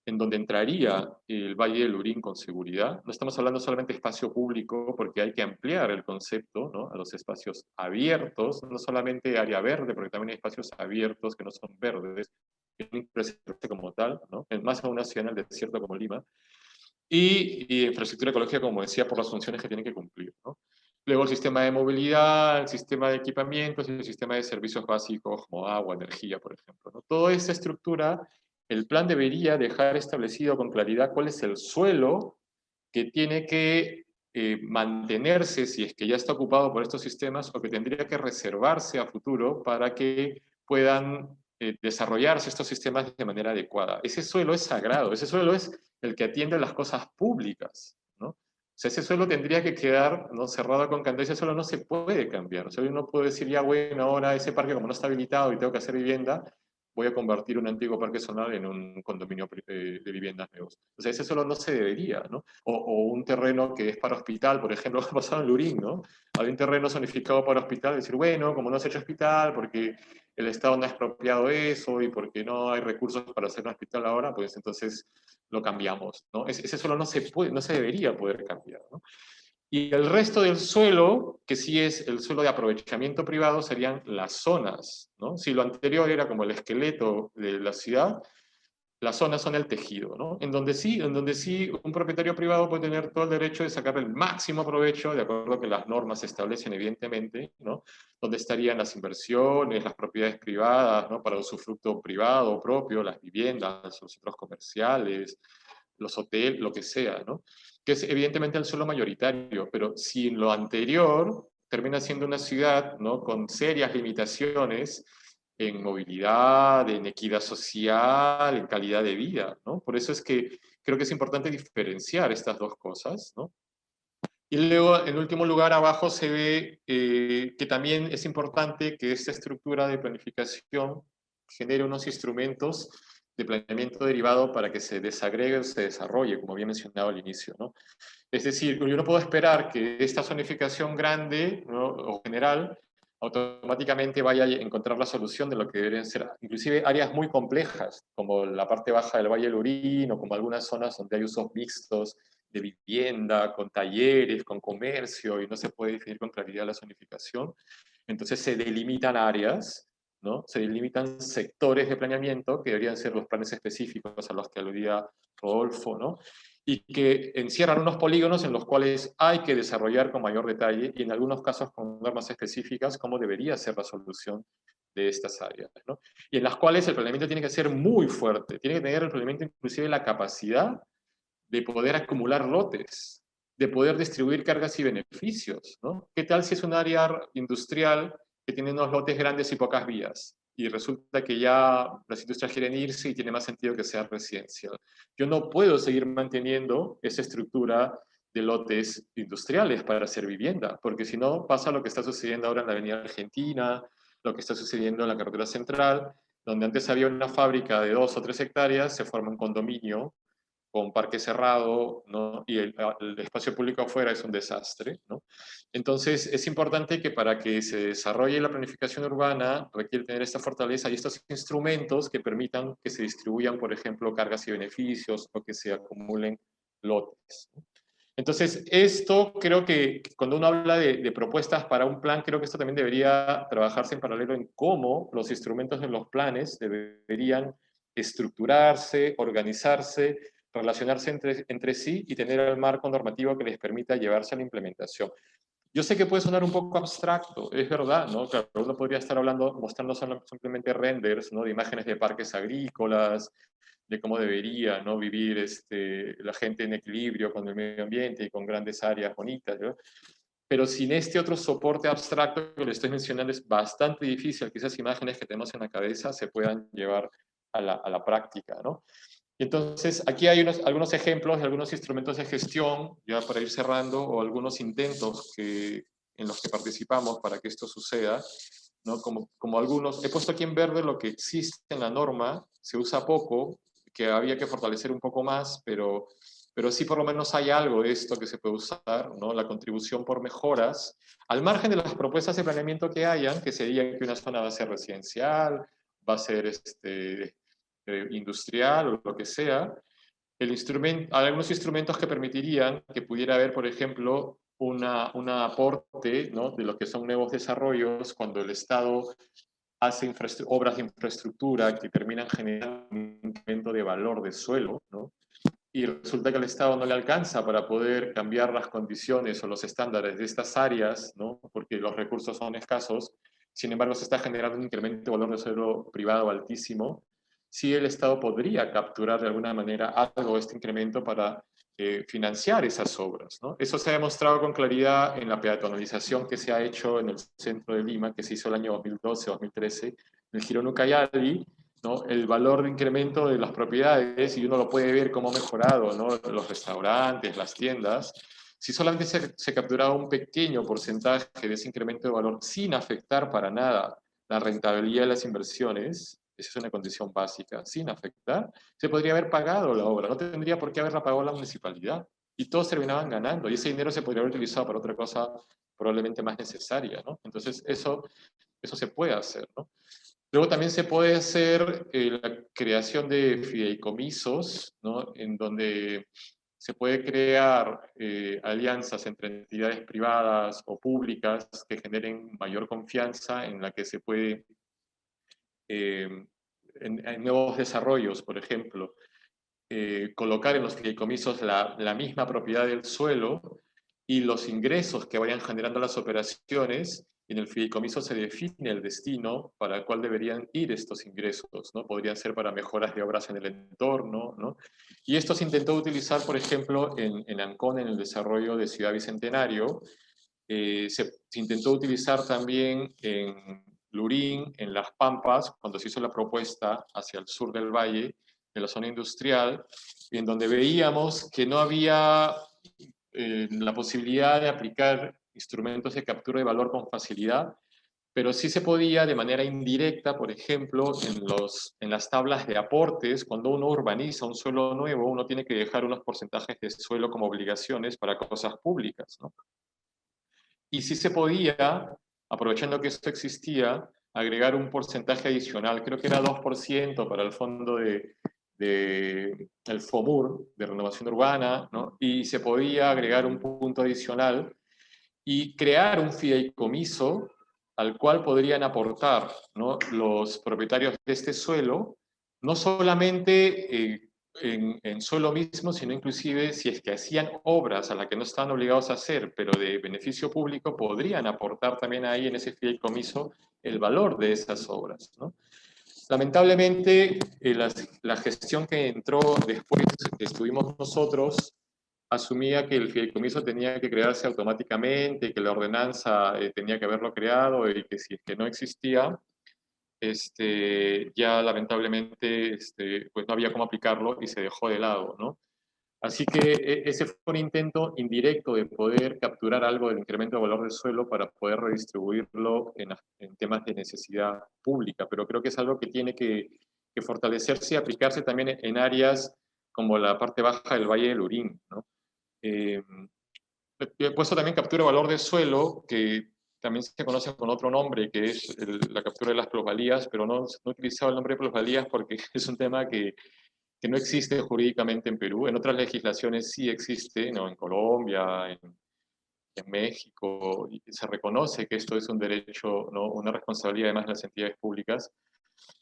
en donde entraría el Valle del Lurín con seguridad. No estamos hablando solamente de espacio público, porque hay que ampliar el concepto, ¿no? A los espacios abiertos, no solamente área verde, porque también hay espacios abiertos que no son verdes, que tienen que preservarse como tal, ¿no? Más aún una ciudad en el desierto como Lima, y infraestructura ecológica, como decía, por las funciones que tienen que cumplir, ¿no? Luego el sistema de movilidad, el sistema de equipamientos y el sistema de servicios básicos como agua, energía, por ejemplo, ¿no? Toda esta estructura, el plan debería dejar establecido con claridad cuál es el suelo que tiene que mantenerse si es que ya está ocupado por estos sistemas o que tendría que reservarse a futuro para que puedan desarrollarse estos sistemas de manera adecuada. Ese suelo es sagrado, ese suelo es el que atiende a las cosas públicas, ¿no? O sea, ese suelo tendría que quedar, ¿no?, cerrado con candado, ese suelo no se puede cambiar. O sea, yo no puedo decir, ya bueno, ahora ese parque como no está habilitado y tengo que hacer vivienda, voy a convertir un antiguo parque zonal en un condominio de viviendas nuevos. O sea, ese suelo no se debería, ¿no? O un terreno que es para hospital, por ejemplo, ha pasado en Lurín, ¿no? Hay un terreno zonificado para hospital, decir, bueno, como no se ha hecho hospital, porque el Estado no ha expropiado eso y porque no hay recursos para hacer un hospital ahora, pues entonces lo cambiamos, ¿no? Ese suelo no se puede, no se debería poder cambiar, ¿no? Y el resto del suelo, que sí es el suelo de aprovechamiento privado, serían las zonas, ¿no? Si lo anterior era como el esqueleto de la ciudad, las zonas son el tejido, ¿no? En donde sí un propietario privado puede tener todo el derecho de sacar el máximo provecho, de acuerdo a que las normas se establecen, evidentemente, ¿no? Donde estarían las inversiones, las propiedades privadas, ¿no? Para usufructo privado propio, las viviendas, los centros comerciales, los hoteles, lo que sea, ¿no? Que es evidentemente el suelo mayoritario, pero si en lo anterior termina siendo una ciudad, ¿no?, con serias limitaciones en movilidad, en equidad social, en calidad de vida, ¿no? Por eso es que creo que es importante diferenciar estas dos cosas, ¿no? Y luego, en último lugar, abajo se ve que también es importante que esta estructura de planificación genere unos instrumentos de planeamiento derivado para que se desagregue o se desarrolle, como había mencionado al inicio, ¿no? Es decir, yo no puedo esperar que esta zonificación grande, ¿no?, o general automáticamente vaya a encontrar la solución de lo que deberían ser, inclusive áreas muy complejas, como la parte baja del Valle del Lurín, o como algunas zonas donde hay usos mixtos de vivienda, con talleres, con comercio, y no se puede definir con claridad la zonificación. Entonces se delimitan áreas, ¿no? Se delimitan sectores de planeamiento, que deberían ser los planes específicos a los que aludía Rodolfo, ¿no? Y que encierran unos polígonos en los cuales hay que desarrollar con mayor detalle y en algunos casos con normas específicas cómo debería ser la solución de estas áreas, ¿no? Y en las cuales el planeamiento tiene que ser muy fuerte, tiene que tener el planeamiento inclusive la capacidad de poder acumular lotes, de poder distribuir cargas y beneficios, ¿no? ¿Qué tal si es un área industrial que tiene unos lotes grandes y pocas vías? Y resulta que ya las industrias quieren irse y tiene más sentido que sea residencial. Yo no puedo seguir manteniendo esa estructura de lotes industriales para hacer vivienda, porque si no pasa lo que está sucediendo ahora en la Avenida Argentina, lo que está sucediendo en la carretera central, donde antes había una fábrica de 2 o 3 hectáreas, se forma un condominio con parque cerrado, ¿no? Y el espacio público afuera es un desastre, ¿no? Entonces, es importante que para que se desarrolle la planificación urbana requiere tener esta fortaleza y estos instrumentos que permitan que se distribuyan, por ejemplo, cargas y beneficios o que se acumulen lotes, ¿no? Entonces, esto creo que cuando uno habla de propuestas para un plan, creo que esto también debería trabajarse en paralelo en cómo los instrumentos de los planes deberían estructurarse, organizarse, relacionarse entre sí y tener el marco normativo que les permita llevarse a la implementación. Yo sé que puede sonar un poco abstracto, es verdad, ¿no? Claro, uno podría estar hablando, mostrando simplemente renders, ¿no? De imágenes de parques agrícolas, de cómo debería, ¿no? Vivir la gente en equilibrio con el medio ambiente y con grandes áreas bonitas, ¿no? Pero sin este otro soporte abstracto que le estoy mencionando es bastante difícil que esas imágenes que tenemos en la cabeza se puedan llevar a la práctica, ¿no? Y entonces, aquí hay algunos ejemplos de algunos instrumentos de gestión, ya para ir cerrando, o algunos intentos en los que participamos para que esto suceda, ¿no? Como algunos, he puesto aquí en verde lo que existe en la norma, se usa poco, que había que fortalecer un poco más, pero sí por lo menos hay algo de esto que se puede usar, ¿no? La contribución por mejoras, al margen de las propuestas de planeamiento que hayan, que serían que una zona va a ser residencial, va a ser industrial o lo que sea, hay algunos instrumentos que permitirían que pudiera haber, por ejemplo, un aporte, ¿no? De lo que son nuevos desarrollos cuando el Estado hace obras de infraestructura que terminan generando un incremento de valor de suelo, ¿no? Y resulta que al Estado no le alcanza para poder cambiar las condiciones o los estándares de estas áreas, ¿no? Porque los recursos son escasos. Sin embargo, se está generando un incremento de valor de suelo privado altísimo. Sí, el Estado podría capturar de alguna manera algo de este incremento para financiar esas obras, ¿no? Eso se ha demostrado con claridad en la peatonalización que se ha hecho en el centro de Lima, que se hizo el año 2012-2013, en el Jirón Ucayali, ¿no? El valor de incremento de las propiedades, y uno lo puede ver cómo ha mejorado, ¿no? Los restaurantes, las tiendas. Si solamente se capturaba un pequeño porcentaje de ese incremento de valor sin afectar para nada la rentabilidad de las inversiones, esa es una condición básica, sin afectar, se podría haber pagado la obra, no tendría por qué haberla pagado la municipalidad, y todos terminaban ganando, y ese dinero se podría haber utilizado para otra cosa probablemente más necesaria, ¿no? Entonces eso se puede hacer, ¿no? Luego también se puede hacer la creación de fideicomisos, ¿no? En donde se puede crear alianzas entre entidades privadas o públicas que generen mayor confianza en la que se puede, en nuevos desarrollos, por ejemplo, colocar en los fideicomisos la misma propiedad del suelo y los ingresos que vayan generando las operaciones, y en el fideicomiso se define el destino para el cual deberían ir estos ingresos, ¿no? Podrían ser para mejoras de obras en el entorno, ¿no? Y esto se intentó utilizar, por ejemplo, en Ancón, en el desarrollo de Ciudad Bicentenario, se intentó utilizar también en Lurín, en Las Pampas, cuando se hizo la propuesta hacia el sur del valle, en la zona industrial, en donde veíamos que no había la posibilidad de aplicar instrumentos de captura de valor con facilidad, pero sí se podía de manera indirecta, por ejemplo, en las tablas de aportes, cuando uno urbaniza un suelo nuevo, uno tiene que dejar unos porcentajes de suelo como obligaciones para cosas públicas, ¿no? Y sí se podía, aprovechando que esto existía, agregar un porcentaje adicional, creo que era 2% para el fondo el FOMUR, de renovación urbana, ¿no? Y se podía agregar un punto adicional y crear un fideicomiso al cual podrían aportar, ¿no? Los propietarios de este suelo, no solamente en suelo mismo, sino inclusive si es que hacían obras a las que no estaban obligados a hacer, pero de beneficio público, podrían aportar también ahí en ese fideicomiso el valor de esas obras, ¿no? Lamentablemente, la gestión que entró después que estuvimos nosotros asumía que el fideicomiso tenía que crearse automáticamente, que la ordenanza tenía que haberlo creado y que si es que no existía, ya lamentablemente pues no había cómo aplicarlo y se dejó de lado, ¿no? Así que ese fue un intento indirecto de poder capturar algo del incremento de valor del suelo para poder redistribuirlo en temas de necesidad pública, pero creo que es algo que tiene que fortalecerse y aplicarse también en áreas como la parte baja del Valle del Lurín, ¿no? Eh, Yo he puesto también captura de valor de suelo, que también se conoce con otro nombre, que es la captura de las plusvalías, pero no he utilizado el nombre de plusvalías porque es un tema que no existe jurídicamente en Perú. En otras legislaciones sí existe, ¿no? En Colombia, en México, y se reconoce que esto es un derecho, ¿no? Una responsabilidad además de las entidades públicas.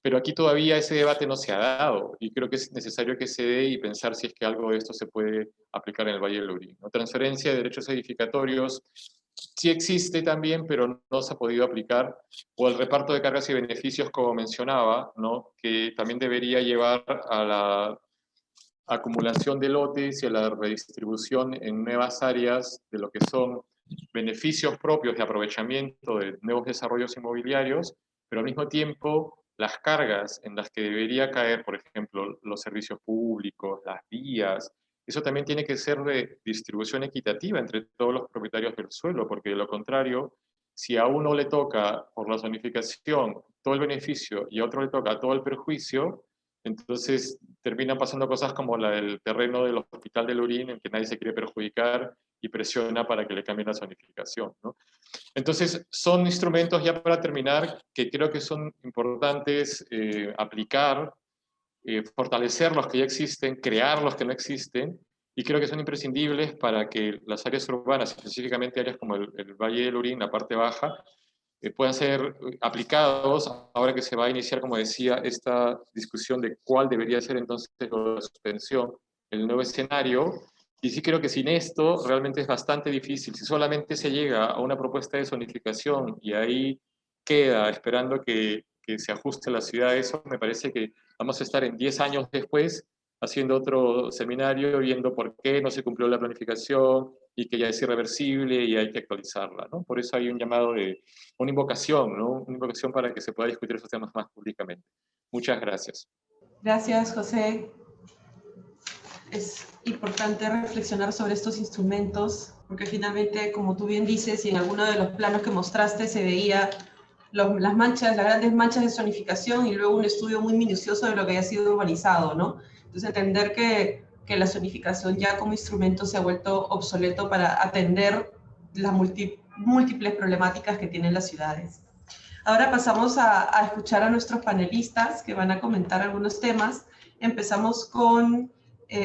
Pero aquí todavía ese debate no se ha dado y creo que es necesario que se dé y pensar si es que algo de esto se puede aplicar en el Valle del Lurín, ¿no? Transferencia de derechos edificatorios sí existe también, pero no se ha podido aplicar, o el reparto de cargas y beneficios, como mencionaba, ¿no? Que también debería llevar a la acumulación de lotes y a la redistribución en nuevas áreas de lo que son beneficios propios de aprovechamiento de nuevos desarrollos inmobiliarios, pero al mismo tiempo las cargas en las que debería caer, por ejemplo, los servicios públicos, las vías, eso también tiene que ser de distribución equitativa entre todos los propietarios del suelo, porque de lo contrario, si a uno le toca por la zonificación todo el beneficio y a otro le toca todo el perjuicio, entonces terminan pasando cosas como la del terreno del Hospital de Lurín, en que nadie se quiere perjudicar y presiona para que le cambien la zonificación, ¿no? Entonces, son instrumentos, ya para terminar, que creo que son importantes aplicar, fortalecer los que ya existen, crear los que no existen, y creo que son imprescindibles para que las áreas urbanas, específicamente áreas como el Valle del Lurín, la parte baja, puedan ser aplicados ahora que se va a iniciar, como decía, esta discusión de cuál debería ser entonces la suspensión, el nuevo escenario. Y sí creo que sin esto realmente es bastante difícil. Si solamente se llega a una propuesta de zonificación y ahí queda esperando que se ajuste la ciudad a eso, me parece que vamos a estar en 10 años después haciendo otro seminario, viendo por qué no se cumplió la planificación y que ya es irreversible y hay que actualizarla, ¿no? Por eso hay un llamado de una invocación, ¿no? Una invocación para que se pueda discutir esos temas más públicamente. Muchas gracias. Gracias, José. Es importante reflexionar sobre estos instrumentos, porque finalmente, como tú bien dices, y en alguno de los planos que mostraste se veía las manchas, las grandes manchas de zonificación y luego un estudio muy minucioso de lo que haya sido urbanizado, ¿no? Entonces, entender que la zonificación ya como instrumento se ha vuelto obsoleto para atender las múltiples problemáticas que tienen las ciudades. Ahora pasamos a escuchar a nuestros panelistas que van a comentar algunos temas. Empezamos con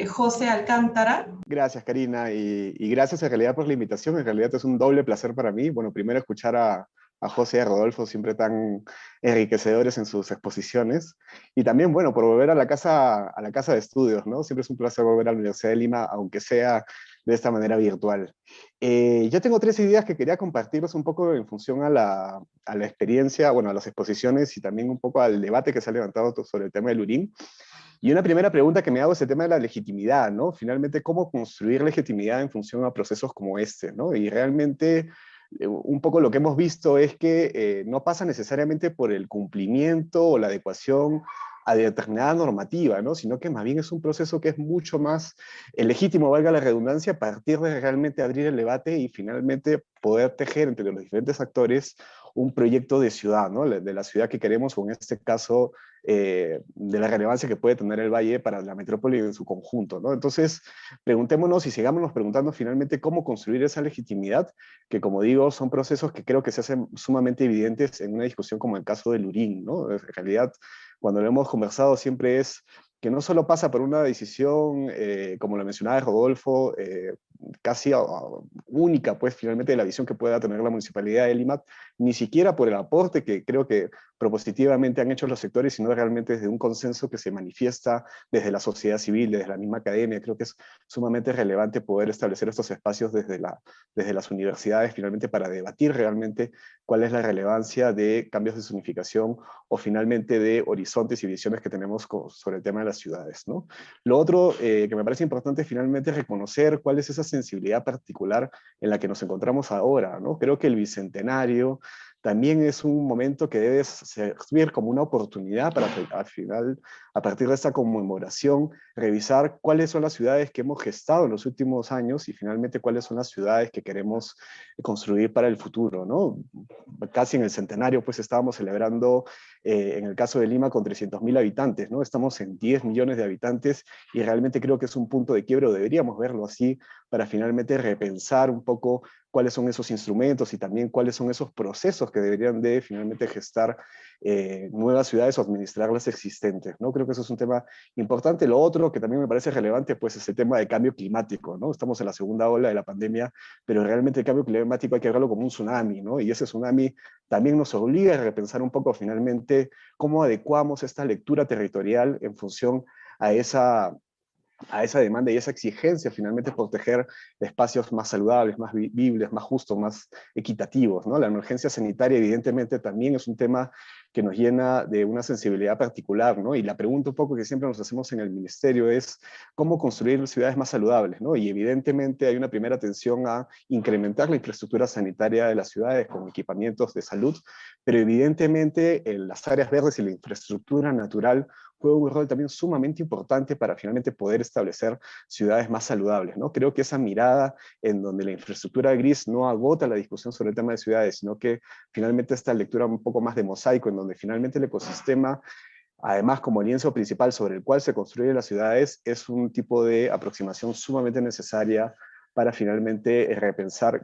José Alcántara. Gracias, Karina, y gracias en realidad por la invitación. En realidad es un doble placer para mí. Bueno, primero escuchar a José y a Rodolfo, siempre tan enriquecedores en sus exposiciones. Y también, bueno, por volver a la casa de estudios, ¿no? Siempre es un placer volver a la Universidad de Lima, aunque sea de esta manera virtual. Yo tengo tres ideas que quería compartirles un poco en función a la experiencia, bueno, a las exposiciones y también un poco al debate que se ha levantado sobre el tema del Lurín. Y una primera pregunta que me hago es el tema de la legitimidad, ¿no? Finalmente, ¿cómo construir legitimidad en función a procesos como este, ¿no? Y realmente, un poco lo que hemos visto es que no pasa necesariamente por el cumplimiento o la adecuación a determinada normativa, ¿no? Sino que más bien es un proceso que es mucho más legítimo, valga la redundancia, a partir de realmente abrir el debate y finalmente poder tejer entre los diferentes actores un proyecto de ciudad, ¿no? De la ciudad que queremos, o en este caso, de la relevancia que puede tener el valle para la metrópoli en su conjunto, ¿no? Entonces, preguntémonos y sigámonos preguntando finalmente cómo construir esa legitimidad, que como digo, son procesos que creo que se hacen sumamente evidentes en una discusión como el caso de Lurín, ¿no? En realidad, cuando lo hemos conversado siempre es que no solo pasa por una decisión, como lo mencionaba Rodolfo, casi única, pues finalmente de la visión que pueda tener la Municipalidad de Lima, ni siquiera por el aporte que creo que propositivamente han hecho los sectores, sino realmente desde un consenso que se manifiesta desde la sociedad civil, desde la misma academia. Creo que es sumamente relevante poder establecer estos espacios desde las universidades, finalmente para debatir realmente cuál es la relevancia de cambios de zonificación o finalmente de horizontes y visiones que tenemos sobre el tema de las ciudades, ¿no? Lo otro que me parece importante finalmente es reconocer cuál es esa sensibilidad particular en la que nos encontramos ahora, ¿no? Creo que el Bicentenario también es un momento que debe servir como una oportunidad para al final, a partir de esta conmemoración, revisar cuáles son las ciudades que hemos gestado en los últimos años y finalmente cuáles son las ciudades que queremos construir para el futuro, ¿no? Casi en el centenario, pues estábamos celebrando, en el caso de Lima, con 300.000 habitantes, ¿no? Estamos en 10 millones de habitantes y realmente creo que es un punto de quiebre, o deberíamos verlo así, para finalmente repensar un poco cuáles son esos instrumentos y también cuáles son esos procesos que deberían de finalmente gestar nuevas ciudades o administrar las existentes, ¿no? Creo que eso es un tema importante. Lo otro que también me parece relevante, pues, es el tema de cambio climático, ¿no? Estamos en la segunda ola de la pandemia, pero realmente el cambio climático hay que verlo como un tsunami, ¿no? Y ese tsunami también nos obliga a repensar un poco finalmente cómo adecuamos esta lectura territorial en función a esa demanda y esa exigencia finalmente proteger espacios más saludables, más vivibles, más justos, más equitativos, ¿no? La emergencia sanitaria evidentemente también es un tema que nos llena de una sensibilidad particular, ¿no? Y la pregunta un poco que siempre nos hacemos en el ministerio es cómo construir ciudades más saludables, ¿no? Y evidentemente hay una primera atención a incrementar la infraestructura sanitaria de las ciudades con equipamientos de salud, pero evidentemente las áreas verdes y la infraestructura natural juega un rol también sumamente importante para finalmente poder establecer ciudades más saludables, ¿no? Creo que esa mirada en donde la infraestructura gris no agota la discusión sobre el tema de ciudades, sino que finalmente esta lectura un poco más de mosaico, en donde finalmente el ecosistema, además como lienzo principal sobre el cual se construyen las ciudades, es un tipo de aproximación sumamente necesaria para finalmente repensar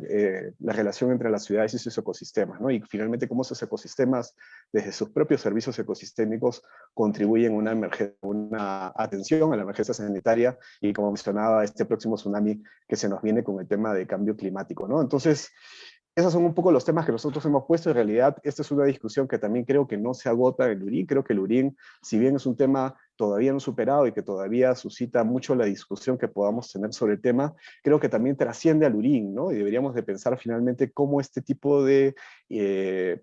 la relación entre las ciudades y sus ecosistemas, ¿no? Y finalmente cómo esos ecosistemas, desde sus propios servicios ecosistémicos, contribuyen a una atención a la emergencia sanitaria y, como mencionaba, este próximo tsunami que se nos viene con el tema de cambio climático, ¿no? Entonces, esos son un poco los temas que nosotros hemos puesto. En realidad, esta es una discusión que también creo que no se agota en el Lurín. Creo que el Lurín, si bien es un tema todavía no superado y que todavía suscita mucho la discusión que podamos tener sobre el tema, creo que también trasciende al Lurín, ¿no? Y deberíamos de pensar finalmente cómo este tipo de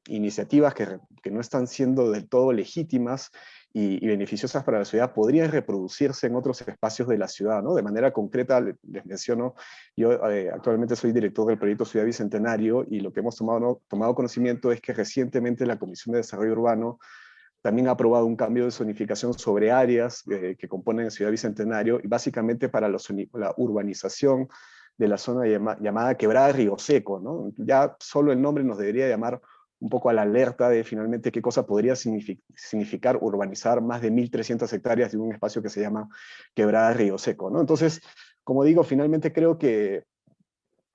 iniciativas que no están siendo del todo legítimas y beneficiosas para la ciudad podrían reproducirse en otros espacios de la ciudad, ¿no? De manera concreta, les menciono, yo actualmente soy director del proyecto Ciudad Bicentenario y lo que hemos tomado conocimiento es que recientemente la Comisión de Desarrollo Urbano también ha aprobado un cambio de zonificación sobre áreas que componen Ciudad Bicentenario y básicamente para la urbanización de la zona llamada Quebrada Río Seco, ¿no? Ya solo el nombre nos debería llamar un poco a la alerta de finalmente qué cosa podría significar urbanizar más de 1.300 hectáreas de un espacio que se llama Quebrada Río Seco, ¿no? Entonces, como digo, finalmente creo que,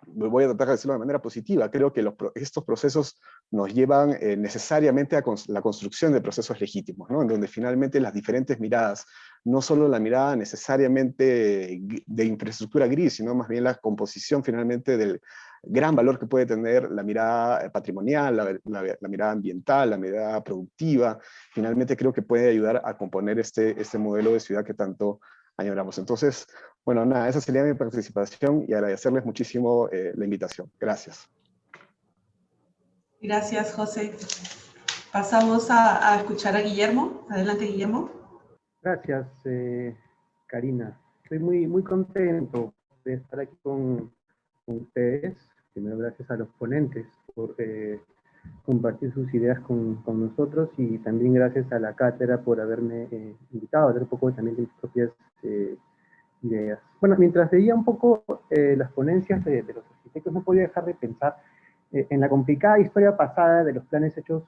voy a tratar de decirlo de manera positiva, creo que estos procesos nos llevan necesariamente a la construcción de procesos legítimos, ¿no? En donde finalmente las diferentes miradas, no solo la mirada necesariamente de infraestructura gris, sino más bien la composición finalmente del gran valor que puede tener la mirada patrimonial, la mirada ambiental, la mirada productiva, finalmente creo que puede ayudar a componer este modelo de ciudad que tanto añoramos. Entonces, bueno, nada, esa sería mi participación y agradecerles muchísimo la invitación. Gracias. Gracias, José. Pasamos a escuchar a Guillermo. Adelante, Guillermo. Gracias, Karina. Estoy muy contento de estar aquí con ustedes. Primero, gracias a los ponentes por compartir sus ideas con nosotros y también gracias a la cátedra por haberme invitado a hablar un poco también de mis propias ideas. Bueno, mientras veía un poco las ponencias de los arquitectos, no podía dejar de pensar en la complicada historia pasada de los planes hechos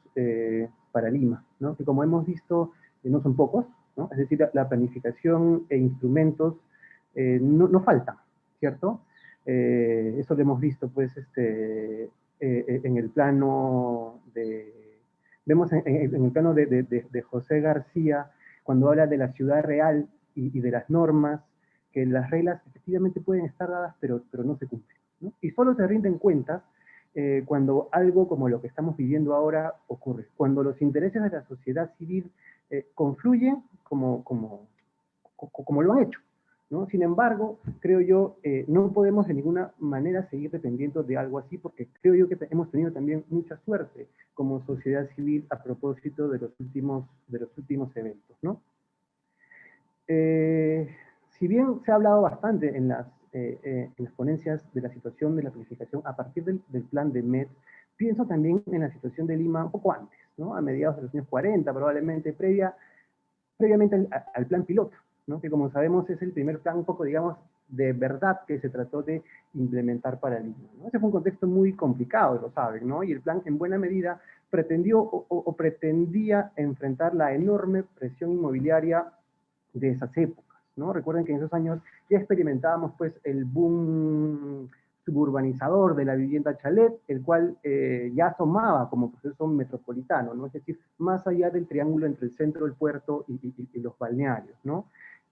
para Lima, ¿no? Que como hemos visto, no son pocos, ¿no? Es decir, la planificación e instrumentos no faltan, ¿cierto? Eso lo hemos visto, pues, en el plano vemos en el plano de José García, cuando habla de la ciudad real y de las normas, que las reglas efectivamente pueden estar dadas, pero no se cumplen, ¿no? Y solo se rinden cuentas cuando algo como lo que estamos viviendo ahora ocurre, cuando los intereses de la sociedad civil confluyen como lo han hecho, ¿no? Sin embargo, creo yo, no podemos de ninguna manera seguir dependiendo de algo así, porque creo yo que hemos tenido también mucha suerte como sociedad civil a propósito de los últimos eventos, ¿no? Si bien se ha hablado bastante en las ponencias de la situación de la planificación a partir del plan de MED, Pienso también en la situación de Lima un poco antes, ¿no? A mediados de los años 40, probablemente, previamente al plan piloto, ¿no? Que como sabemos es el primer plan un poco, digamos, de verdad que se trató de implementar para Lima, ¿no? Ese fue un contexto muy complicado, lo saben, ¿no? Y el plan en buena medida pretendió o pretendía enfrentar la enorme presión inmobiliaria de esas épocas, ¿no? Recuerden que en esos años ya experimentábamos pues el boom suburbanizador de la vivienda chalet, el cual ya asomaba como proceso metropolitano, ¿no? Es decir, más allá del triángulo entre el centro, el puerto y los balnearios, ¿no?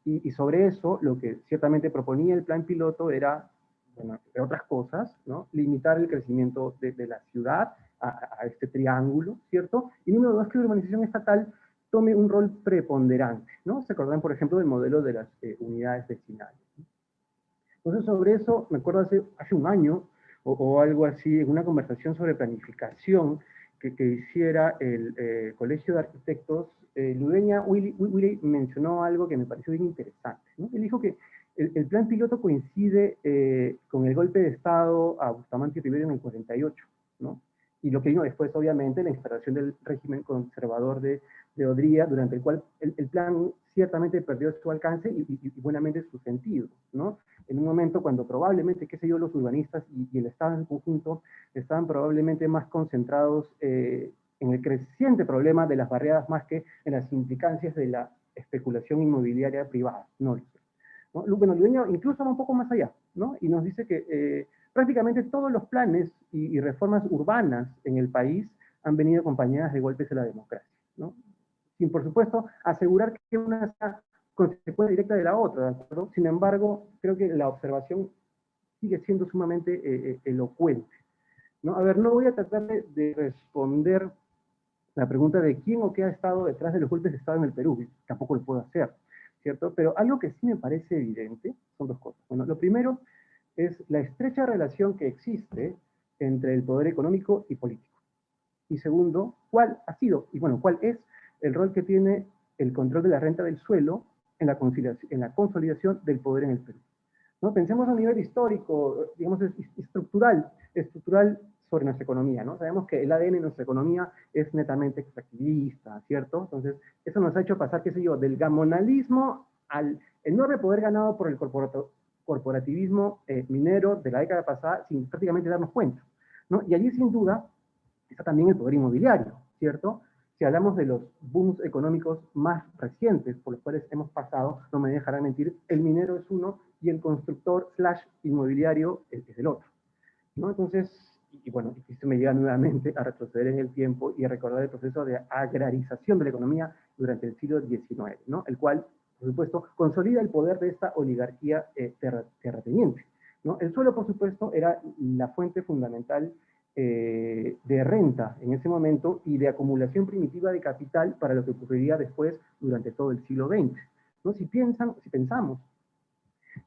Y sobre eso, lo que ciertamente proponía el plan piloto era, bueno, entre otras cosas, ¿no? Limitar el crecimiento de la ciudad a este triángulo, ¿cierto? Y número dos, que la urbanización estatal tome un rol preponderante, ¿no? Se acordan, por ejemplo, del modelo de las unidades vecinales. Entonces, sobre eso, me acuerdo hace un año, o algo así, en una conversación sobre planificación que hiciera el Colegio de Arquitectos, Ludeña Willy mencionó algo que me pareció bien interesante, ¿no? Él dijo que el plan piloto coincide con el golpe de Estado a Bustamante y Rivera en el 48, ¿no? Y lo que vino después, obviamente, la instalación del régimen conservador de Odría, durante el cual el plan ciertamente perdió su alcance y buenamente su sentido, ¿no? En un momento cuando probablemente, qué sé yo, los urbanistas y el Estado en conjunto estaban probablemente más concentrados en el creciente problema de las barriadas más que en las implicancias de la especulación inmobiliaria privada, ¿no? Bueno, Ludeña incluso va un poco más allá, ¿no? Y nos dice que prácticamente todos los planes y reformas urbanas en el país han venido acompañadas de golpes a la democracia, ¿no? Sin, por supuesto, asegurar que una sea consecuencia directa de la otra, ¿de acuerdo? Sin embargo, creo que la observación sigue siendo sumamente elocuente, ¿no? A ver, no voy a tratar de responder la pregunta de quién o qué ha estado detrás de los golpes de Estado en el Perú, tampoco lo puedo hacer, ¿cierto? Pero algo que sí me parece evidente son dos cosas. Bueno, lo primero es la estrecha relación que existe entre el poder económico y político. Y segundo, ¿cuál ha sido, y bueno, cuál es el rol que tiene el control de la renta del suelo en la consolidación del poder en el Perú? ¿No? Pensemos a nivel histórico, digamos, estructural sobre nuestra economía, ¿no? Sabemos que el ADN de nuestra economía es netamente extractivista, ¿cierto? Entonces, eso nos ha hecho pasar, qué sé yo, del gamonalismo al enorme poder ganado por el corporativismo minero de la década pasada sin prácticamente darnos cuenta, ¿no? Y allí, sin duda, está también el poder inmobiliario, ¿cierto? Si hablamos de los booms económicos más recientes por los cuales hemos pasado, no me dejarán mentir, el minero es uno y el constructor / inmobiliario es el otro, ¿no? Entonces, y bueno, esto me lleva nuevamente a retroceder en el tiempo y a recordar el proceso de agrarización de la economía durante el siglo XIX, ¿no? El cual, por supuesto, consolida el poder de esta oligarquía terrateniente, ¿no? El suelo, por supuesto, era la fuente fundamental de renta en ese momento y de acumulación primitiva de capital para lo que ocurriría después durante todo el siglo XX, ¿no? Si pensamos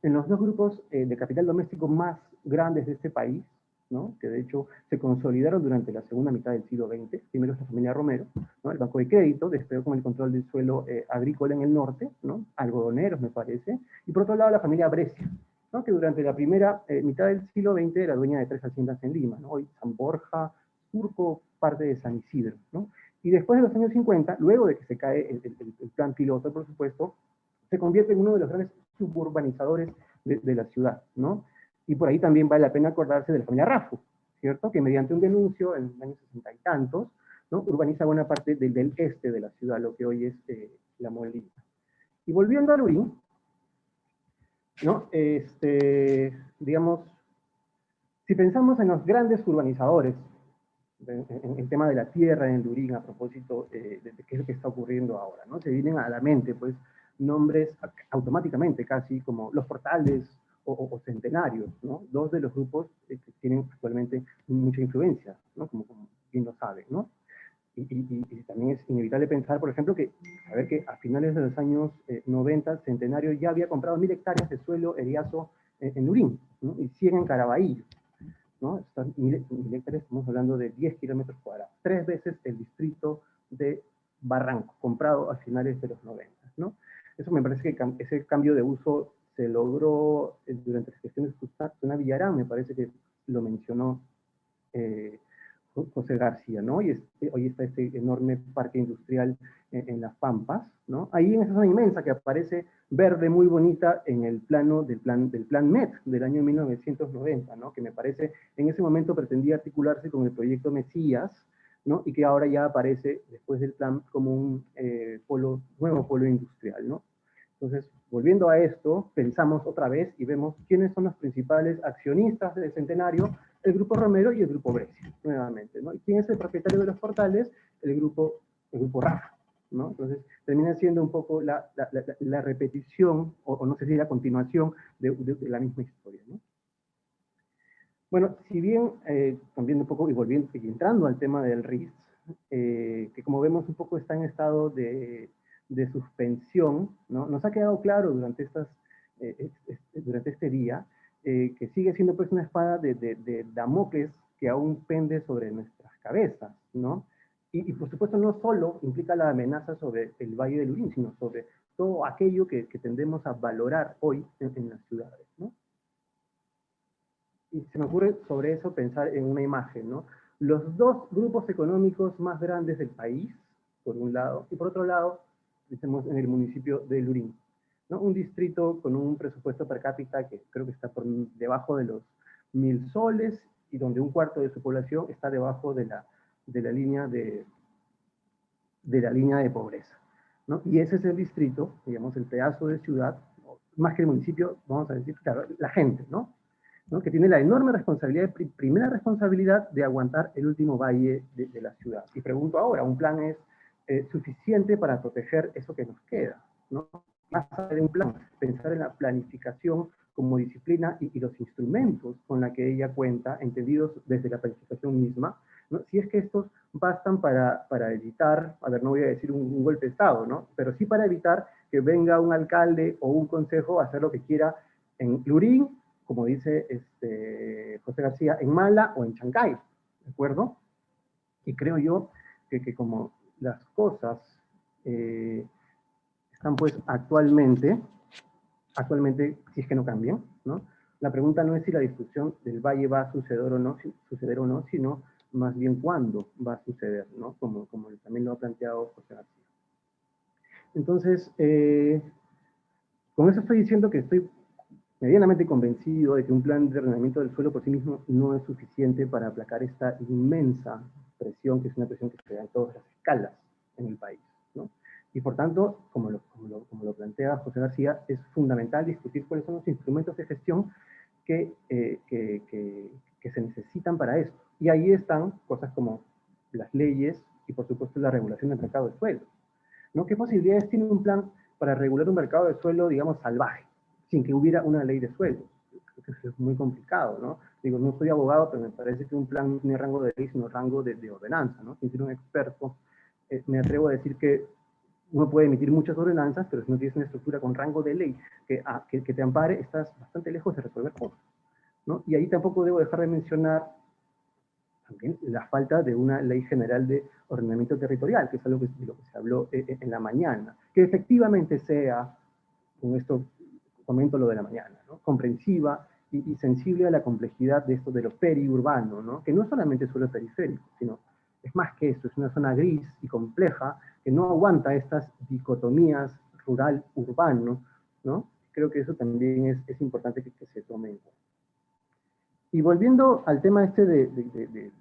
en los dos grupos de capital doméstico más grandes de este país, ¿no? Que de hecho se consolidaron durante la segunda mitad del siglo XX, primero es la familia Romero, ¿no? El Banco de Crédito despegó con el control del suelo agrícola en el norte, ¿no? Algodoneros me parece, y por otro lado la familia Brescia, ¿no? Que durante la primera mitad del siglo XX era dueña de 3 haciendas en Lima, ¿no? Hoy San Borja, Surco, parte de San Isidro, ¿no? Y después de los años 50, luego de que se cae el plan piloto, por supuesto, se convierte en uno de los grandes suburbanizadores de la ciudad, ¿no? Y por ahí también vale la pena acordarse de la familia Raffo, ¿cierto? Que mediante un denuncio en los años 60 y tantos, ¿no? Urbaniza buena parte del este de la ciudad, lo que hoy es La Molina. Y volviendo a Lurín, ¿no? Digamos, si pensamos en los grandes urbanizadores, en el tema de la tierra en Lurín, a propósito de qué es lo que está ocurriendo ahora, ¿no? Se vienen a la mente, pues, nombres automáticamente casi como Los Portales o Centenarios, ¿no? Dos de los grupos que tienen actualmente mucha influencia, ¿no? Como bien lo saben, ¿no? Y también es inevitable pensar, por ejemplo, saber que a finales de los años 90, Centenario ya había comprado 1000 hectáreas de suelo eriazo en Lurín, ¿no? Y 100 en Caraballo, ¿no? Estas 1000 hectáreas, estamos hablando de 10 kilómetros cuadrados, 3 veces el distrito de Barranco, comprado a finales de los 90, ¿no? Eso me parece que ese cambio de uso se logró durante las gestiones de Susana Villarán, me parece que lo mencionó José García, ¿no? Y hoy está este enorme parque industrial en las Pampas, ¿no? Ahí en esa zona inmensa que aparece verde muy bonita en el plano del plan MET del año 1990, ¿no? Que me parece, en ese momento pretendía articularse con el proyecto Mesías, ¿no? Y que ahora ya aparece después del plan como un nuevo polo industrial, ¿no? Entonces, volviendo a esto, pensamos otra vez y vemos quiénes son los principales accionistas del Centenario, el Grupo Romero y el Grupo Brescia, nuevamente, ¿no? ¿Y quién es el propietario de los portales? El grupo Rafa, ¿no? Entonces, termina siendo un poco la repetición, o no sé si la continuación de la misma historia, ¿no? Bueno, si bien, cambiando un poco y volviendo y entrando al tema del RIS, que como vemos un poco está en estado de suspensión, ¿no? Nos ha quedado claro durante, durante este día que sigue siendo pues una espada de Damocles que aún pende sobre nuestras cabezas, ¿no? Y por supuesto no solo implica la amenaza sobre el Valle del Urín, sino sobre todo aquello que tendemos a valorar hoy en las ciudades, ¿no? Y se me ocurre sobre eso pensar en una imagen, ¿no? Los dos grupos económicos más grandes del país, por un lado, y por otro lado, estamos en el municipio de Lurín, ¿no? Un distrito con un presupuesto per cápita que creo que está por debajo de los 1.000 soles y donde un cuarto de su población está debajo de la línea de pobreza, ¿no? Y ese es el distrito, digamos, el pedazo de ciudad, más que el municipio, vamos a decir, claro, la gente, ¿no? Que tiene la enorme responsabilidad, primera responsabilidad de aguantar el último valle de la ciudad. Y pregunto ahora, ¿un plan es suficiente para proteger eso que nos queda? ¿No? Más allá de un plan, pensar en la planificación como disciplina y los instrumentos con la que ella cuenta, entendidos desde la planificación misma, ¿no? Si es que estos bastan para evitar, a ver, no voy a decir un golpe de Estado, ¿no? Pero sí para evitar que venga un alcalde o un consejo a hacer lo que quiera en Lurín, como dice José García, en Mala o en Chancay, ¿de acuerdo? Y creo yo que como las cosas están pues actualmente, si es que no cambian, ¿no? La pregunta no es si la discusión del Valle va a suceder o no, sino más bien cuándo va a suceder, ¿no? Como también lo ha planteado José García. Entonces, con eso estoy diciendo que estoy medianamente convencido de que un plan de ordenamiento del suelo por sí mismo no es suficiente para aplacar esta inmensa presión, que es una presión que se da en todas las escalas en el país, ¿no? Y por tanto, como lo plantea José García, es fundamental discutir cuáles son los instrumentos de gestión que se necesitan para esto. Y ahí están cosas como las leyes y por supuesto la regulación del mercado de suelo, ¿no? ¿Qué posibilidades tiene un plan para regular un mercado de suelo, digamos, salvaje, sin que hubiera una ley de suelo? Creo que eso es muy complicado, ¿no? Digo, no soy abogado, pero me parece que un plan no tiene rango de ley, sino rango de ordenanza, ¿no? Sin ser un experto, me atrevo a decir que uno puede emitir muchas ordenanzas, pero si no tienes una estructura con rango de ley que te ampare, estás bastante lejos de resolver cosas, ¿no? Y ahí tampoco debo dejar de mencionar también la falta de una ley general de ordenamiento territorial, que es algo de lo que se habló en la mañana, que efectivamente sea, con esto comento lo de la mañana, ¿no? Comprensiva y sensible a la complejidad de esto de lo periurbano, ¿no? Que no es solamente suelo periférico, sino es más que eso, es una zona gris y compleja que no aguanta estas dicotomías rural-urbano, ¿no? Creo que eso también es importante que se tome en cuenta. Y volviendo al tema este de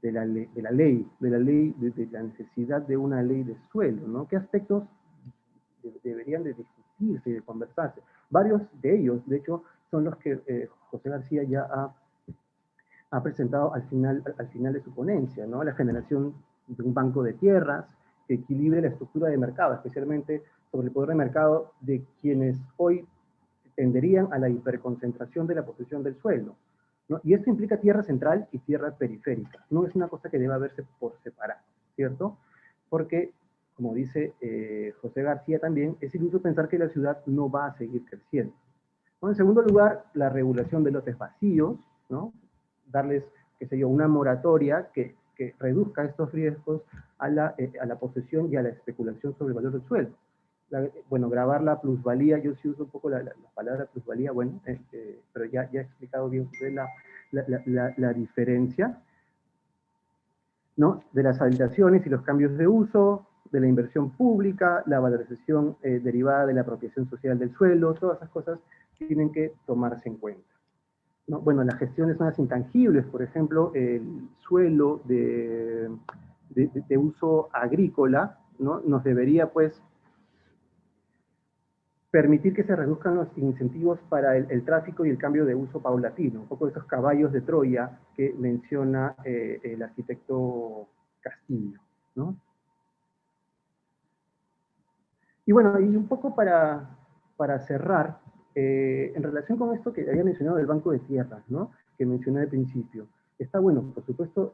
la ley, de la necesidad de una ley de suelo, ¿no? ¿Qué aspectos deberían de discutirse y de conversarse? Varios de ellos, de hecho, son los que José García ya ha presentado al final de su ponencia, ¿no? La generación de un banco de tierras que equilibre la estructura de mercado, especialmente sobre el poder de mercado de quienes hoy tenderían a la hiperconcentración de la posesión del suelo, ¿no? Y esto implica tierra central y tierra periférica. No es una cosa que deba verse por separado, ¿cierto? Porque, como dice José García también, es iluso pensar que la ciudad no va a seguir creciendo, ¿no? En segundo lugar, la regulación de lotes vacíos, ¿no? Darles, qué sé yo, una moratoria que reduzca estos riesgos a la posesión y a la especulación sobre el valor del suelo. Bueno, grabar la plusvalía, yo sí uso un poco la palabra plusvalía, bueno, pero ya he explicado bien la diferencia. ¿no? De las habilitaciones y los cambios de uso, de la inversión pública, la valorización derivada de la apropiación social del suelo, todas esas cosas tienen que tomarse en cuenta, ¿no? Bueno, la gestión de zonas intangibles, por ejemplo, el suelo de uso agrícola, ¿no? Nos debería, pues, permitir que se reduzcan los incentivos para el tráfico y el cambio de uso paulatino, un poco de esos caballos de Troya que menciona el arquitecto Castillo, ¿no? Y bueno, y un poco para cerrar, en relación con esto que había mencionado del Banco de Tierras, ¿no? Que mencioné al principio, está bueno, por supuesto,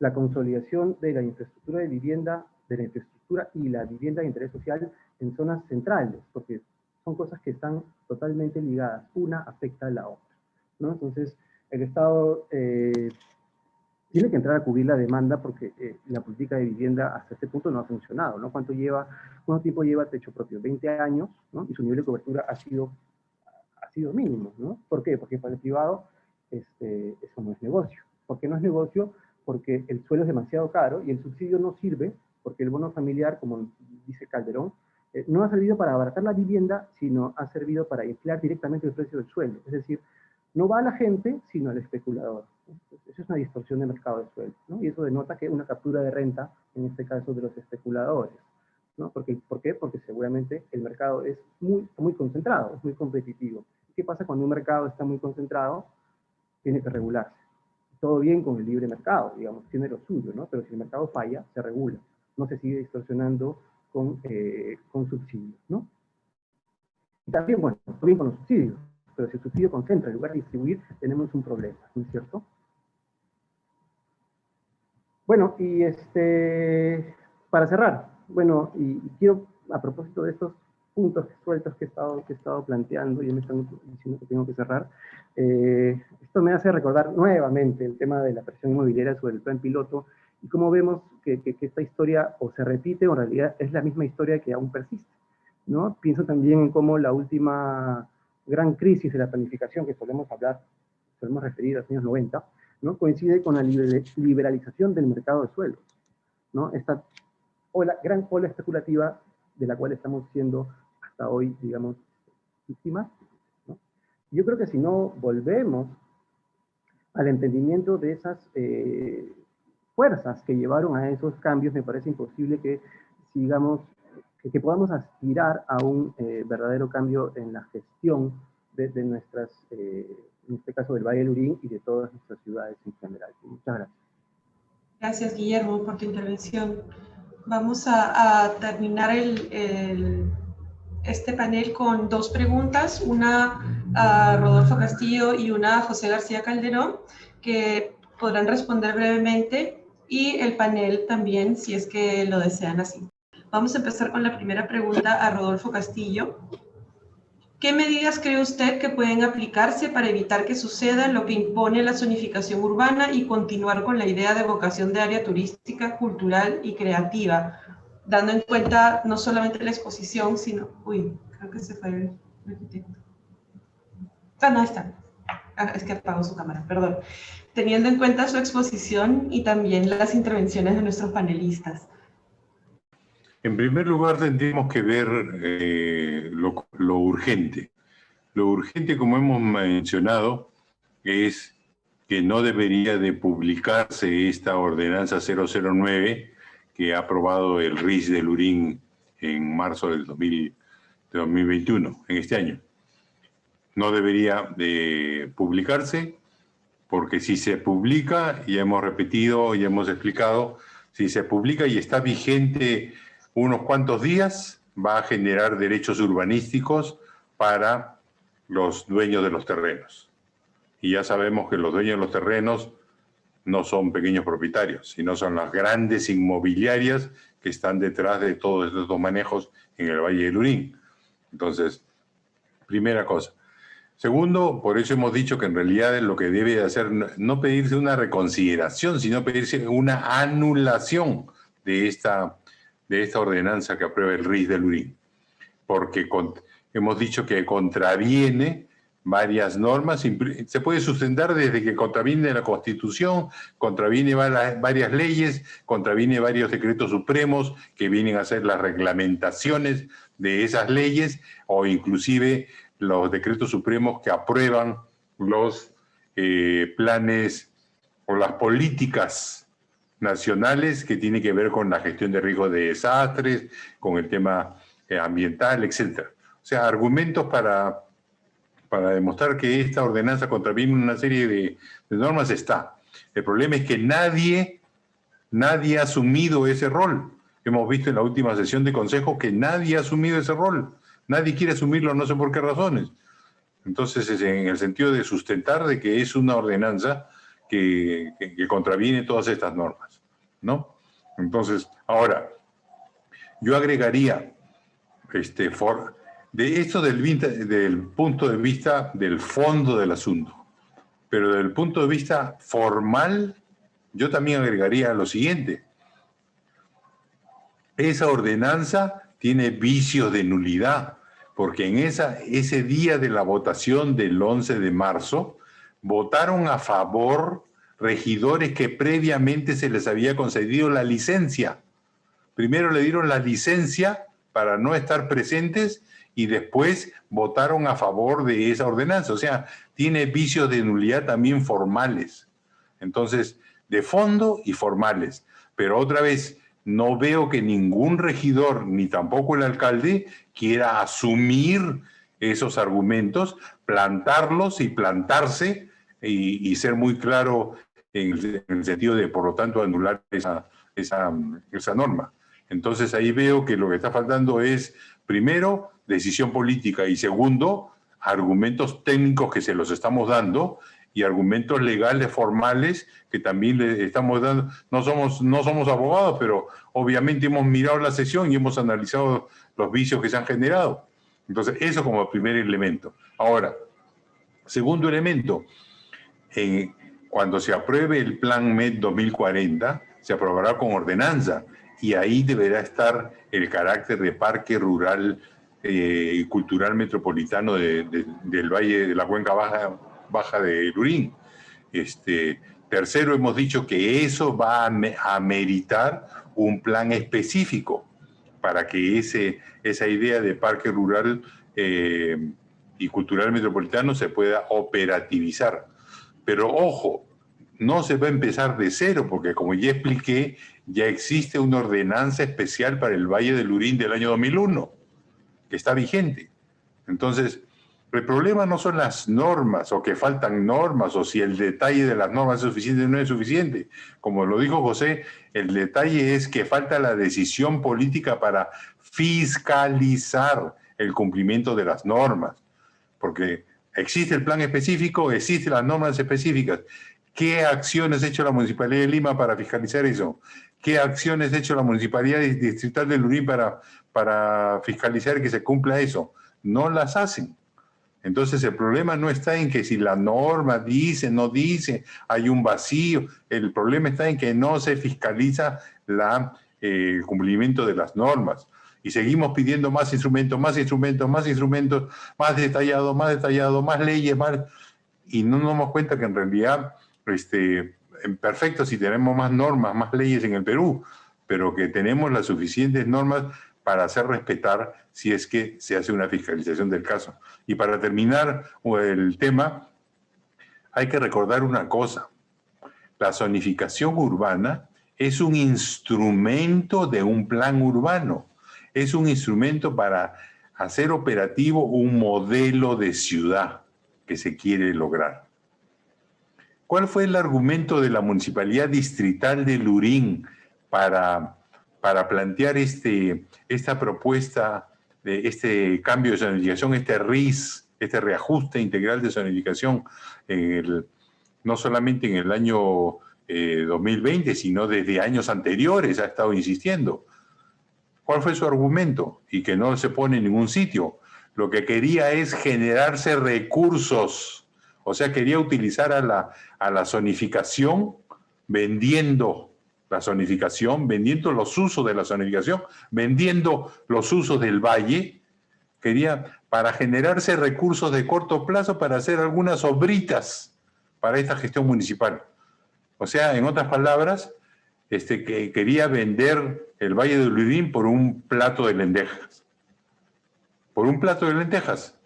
la consolidación de la infraestructura de vivienda, de la infraestructura y la vivienda de interés social en zonas centrales, porque son cosas que están totalmente ligadas, una afecta a la otra, ¿no? Entonces, el Estado tiene que entrar a cubrir la demanda porque la política de vivienda hasta este punto no ha funcionado, ¿no? ¿Cuánto tiempo lleva techo propio? 20 años, ¿no? Y su nivel de cobertura ha sido mínimo, ¿no? ¿Por qué? Porque para el privado eso no es negocio. ¿Por qué no es negocio? Porque el suelo es demasiado caro y el subsidio no sirve, porque el bono familiar, como dice Calderón, no ha servido para abaratar la vivienda, sino ha servido para inflar directamente el precio del suelo. Es decir, no va a la gente, sino al especulador. Eso es una distorsión del mercado de suelo, ¿no? Y eso denota que una captura de renta, en este caso de los especuladores, ¿no? ¿Por qué? Porque seguramente el mercado es muy concentrado, es muy competitivo. ¿Qué pasa cuando un mercado está muy concentrado? Tiene que regularse. Todo bien con el libre mercado, digamos, tiene lo suyo, ¿no? Pero si el mercado falla, se regula. No se sigue distorsionando con subsidios, ¿no? Y también, bueno, todo bien con los subsidios, pero si el subsidio concentra en lugar de distribuir, tenemos un problema, ¿no es cierto? Bueno, y para cerrar, bueno, y quiero, a propósito de estos puntos sueltos que he estado planteando, y me están diciendo que tengo que cerrar, esto me hace recordar nuevamente el tema de la presión inmobiliaria sobre el plan piloto, y cómo vemos que esta historia o se repite, o en realidad es la misma historia que aún persiste, ¿no? Pienso también en cómo la última gran crisis de la planificación que solemos referir a los años 90, ¿no? Coincide con la liberalización del mercado de suelos, ¿no? Esta gran ola especulativa de la cual estamos siendo hasta hoy, digamos, víctimas, ¿no? Yo creo que si no volvemos al entendimiento de esas fuerzas que llevaron a esos cambios, me parece imposible que sigamos, que podamos aspirar a un verdadero cambio en la gestión de nuestras, en este caso del Valle del Lurín y de todas nuestras ciudades en general. Muchas gracias. Gracias, Guillermo, por tu intervención. Vamos a terminar este panel con dos preguntas, una a Rodolfo Castillo y una a José García Calderón, que podrán responder brevemente, y el panel también, si es que lo desean así. Vamos a empezar con la primera pregunta a Rodolfo Castillo. ¿Qué medidas cree usted que pueden aplicarse para evitar que suceda lo que impone la zonificación urbana y continuar con la idea de vocación de área turística, cultural y creativa, dando en cuenta no solamente la exposición, sino... Uy, creo que se fue el arquitecto. Ah, no, está. Ah, es que apagó su cámara, perdón. Teniendo en cuenta su exposición y también las intervenciones de nuestros panelistas. En primer lugar, tendríamos que ver lo urgente. Lo urgente, como hemos mencionado, es que no debería de publicarse esta ordenanza 009 que ha aprobado el RIS de Lurín en marzo del 2021, en este año. No debería de publicarse porque si se publica, ya hemos repetido, ya hemos explicado, si se publica y está vigente unos cuantos días, va a generar derechos urbanísticos para los dueños de los terrenos. Y ya sabemos que los dueños de los terrenos no son pequeños propietarios, sino son las grandes inmobiliarias que están detrás de todos estos manejos en el Valle del Lurín. Entonces, primera cosa. Segundo, por eso hemos dicho que en realidad lo que debe de hacer, no pedirse una reconsideración, sino pedirse una anulación de esta ordenanza que aprueba el RIS de Lurín. Porque hemos dicho que contraviene varias normas, se puede sustentar desde que contraviene la Constitución, contraviene varias leyes, contraviene varios decretos supremos que vienen a ser las reglamentaciones de esas leyes, o inclusive los decretos supremos que aprueban los planes o las políticas nacionales que tienen que ver con la gestión de riesgos de desastres, con el tema ambiental, etc. O sea, argumentos para demostrar que esta ordenanza contraviene una serie de normas está. El problema es que nadie ha asumido ese rol. Hemos visto en la última sesión de consejo que nadie ha asumido ese rol. Nadie quiere asumirlo, no sé por qué razones. Entonces, es en el sentido de sustentar de que es una ordenanza que contraviene todas estas normas, ¿no? Entonces, ahora, yo agregaría de esto del punto de vista del fondo del asunto, pero del punto de vista formal, yo también agregaría lo siguiente. Esa ordenanza tiene vicios de nulidad, porque en ese día de la votación del 11 de marzo, votaron a favor regidores que previamente se les había concedido la licencia. Primero le dieron la licencia para no estar presentes y después votaron a favor de esa ordenanza. O sea, tiene vicios de nulidad también formales. Entonces, de fondo y formales. Pero otra vez, no veo que ningún regidor, ni tampoco el alcalde, quiera asumir esos argumentos, plantarlos y plantarse y ser muy claro en el sentido de, por lo tanto, anular esa norma. Entonces ahí veo que lo que está faltando es, primero, decisión política y segundo, argumentos técnicos que se los estamos dando y argumentos legales formales que también le estamos dando. No somos abogados, pero obviamente hemos mirado la sesión y hemos analizado los vicios que se han generado. Entonces, eso como primer elemento. Ahora, segundo elemento, cuando se apruebe el Plan MED 2040, se aprobará con ordenanza y ahí deberá estar el carácter de parque rural y cultural metropolitano del Valle de la Cuenca Baja de Lurín. Tercero, hemos dicho que eso va a meritar un plan específico para que esa idea de parque rural y cultural metropolitano se pueda operativizar. Pero ojo, no se va a empezar de cero, porque como ya expliqué, ya existe una ordenanza especial para el Valle de Lurín del año 2001, que está vigente. Entonces, el problema no son las normas, o que faltan normas, o si el detalle de las normas es suficiente o no es suficiente. Como lo dijo José, el detalle es que falta la decisión política para fiscalizar el cumplimiento de las normas. Porque existe el plan específico, existen las normas específicas. ¿Qué acciones ha hecho la Municipalidad de Lima para fiscalizar eso? ¿Qué acciones ha hecho la Municipalidad Distrital de Lurín para fiscalizar que se cumpla eso? No las hacen. Entonces el problema no está en que si la norma dice, no dice, hay un vacío. El problema está en que no se fiscaliza el cumplimiento de las normas. Y seguimos pidiendo más instrumentos, más detallado, más leyes, y no nos damos cuenta que en realidad, perfecto si tenemos más normas, más leyes en el Perú, pero que tenemos las suficientes normas para hacer respetar si es que se hace una fiscalización del caso. Y para terminar el tema, hay que recordar una cosa. La zonificación urbana es un instrumento de un plan urbano. Es un instrumento para hacer operativo un modelo de ciudad que se quiere lograr. ¿Cuál fue el argumento de la Municipalidad Distrital de Lurín para plantear esta propuesta de este cambio de zonificación, este RIS, este reajuste integral de zonificación, no solamente en el año 2020, sino desde años anteriores ha estado insistiendo? ¿Cuál fue su argumento? Y que no se pone en ningún sitio. Lo que quería es generarse recursos. O sea, quería utilizar a la zonificación, vendiendo la zonificación, vendiendo los usos de la zonificación, vendiendo los usos del valle, quería para generarse recursos de corto plazo para hacer algunas obritas para esta gestión municipal. O sea, en otras palabras, que quería vender el Valle de Lurín por un plato de lentejas. Por un plato de lentejas,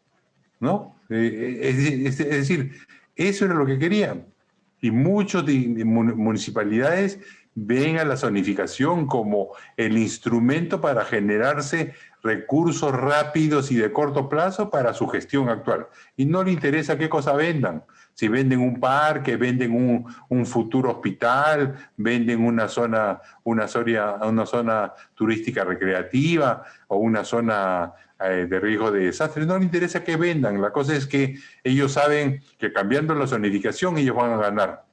¿no? Es decir, eso era lo que querían. Y muchas municipalidades ven a la zonificación como el instrumento para generarse recursos rápidos y de corto plazo para su gestión actual. Y no le interesa qué cosa vendan. Si venden un parque, venden un futuro hospital, venden una zona turística recreativa o una zona de riesgo de desastre, no le interesa qué vendan. La cosa es que ellos saben que cambiando la zonificación ellos van a ganar.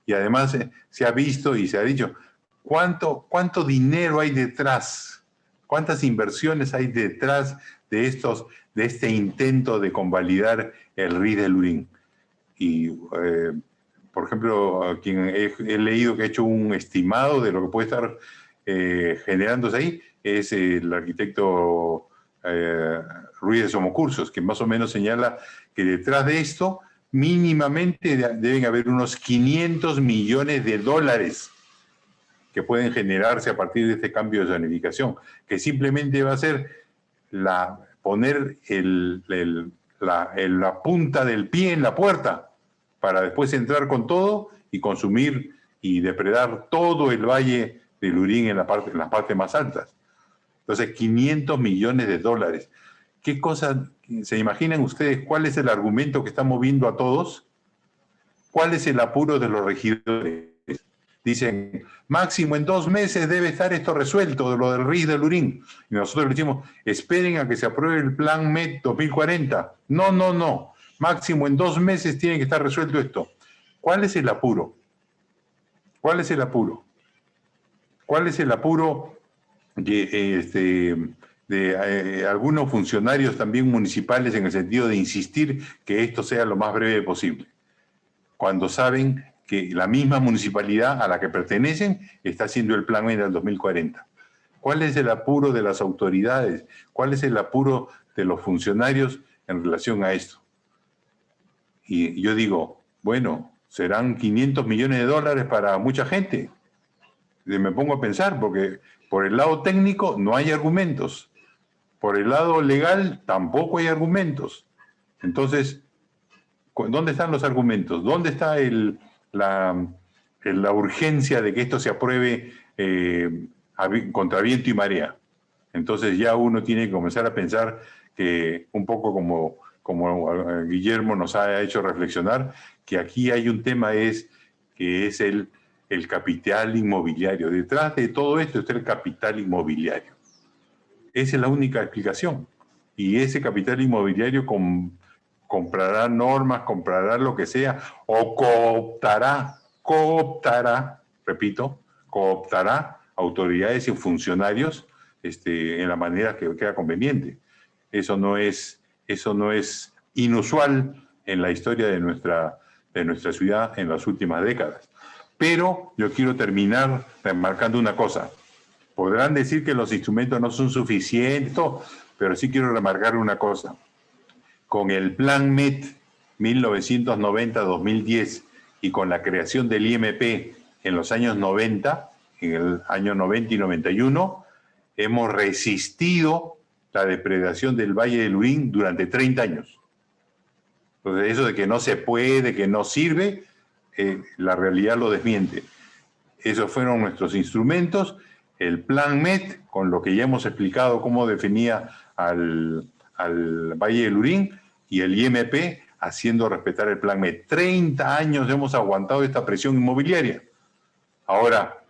Y además se ha visto y se ha dicho cuánto dinero hay detrás, cuántas inversiones hay detrás de este intento de convalidar el RIS de Lurín. Y, por ejemplo, a quien he leído que ha hecho un estimado de lo que puede estar generándose ahí es el arquitecto Ruiz de Somocursos, que más o menos señala que detrás de esto mínimamente deben haber unos 500 millones de dólares que pueden generarse a partir de este cambio de zonificación, que simplemente va a ser poner la punta del pie en la puerta para después entrar con todo y consumir y depredar todo el Valle de Lurín en las partes más altas. Entonces, 500 millones de dólares. ¿Qué cosa se imaginan ustedes? ¿Cuál es el argumento que está moviendo a todos? ¿Cuál es el apuro de los regidores? Dicen, máximo en 2 meses debe estar esto resuelto, de lo del RIS de Lurín. Y nosotros le decimos, esperen a que se apruebe el Plan MET 2040. No. Máximo en 2 meses tiene que estar resuelto esto. ¿Cuál es el apuro? ¿Cuál es el apuro? ¿Cuál es el apuro de algunos funcionarios también municipales en el sentido de insistir que esto sea lo más breve posible? Cuando saben que la misma municipalidad a la que pertenecen está haciendo el Plan MET del 2040. ¿Cuál es el apuro de las autoridades? ¿Cuál es el apuro de los funcionarios en relación a esto? Y yo digo, bueno, serán 500 millones de dólares para mucha gente. Me pongo a pensar, porque por el lado técnico no hay argumentos. Por el lado legal tampoco hay argumentos. Entonces, ¿dónde están los argumentos? ¿Dónde está la urgencia de que esto se apruebe contra viento y marea? Entonces ya uno tiene que comenzar a pensar que, un poco como Guillermo nos ha hecho reflexionar, que aquí hay un tema que es el capital inmobiliario. Detrás de todo esto está el capital inmobiliario. Esa es la única explicación. Y ese capital inmobiliario comprará normas, comprará lo que sea, o cooptará, repito, cooptará autoridades y funcionarios en la manera que queda conveniente. Eso no es inusual en la historia de nuestra ciudad en las últimas décadas. Pero yo quiero terminar remarcando una cosa. Podrán decir que los instrumentos no son suficientes, pero sí quiero remarcar una cosa. Con el Plan MET 1990-2010 y con la creación del IMP en los años 90, en el año 90 y 91, hemos resistido la depredación del Valle de Lurín durante 30 años. Entonces, eso de que no se puede, que no sirve, la realidad lo desmiente. Esos fueron nuestros instrumentos. El Plan MET, con lo que ya hemos explicado cómo definía al Valle de Lurín, y el IMP haciendo respetar el Plan MET. 30 años hemos aguantado esta presión inmobiliaria. Ahora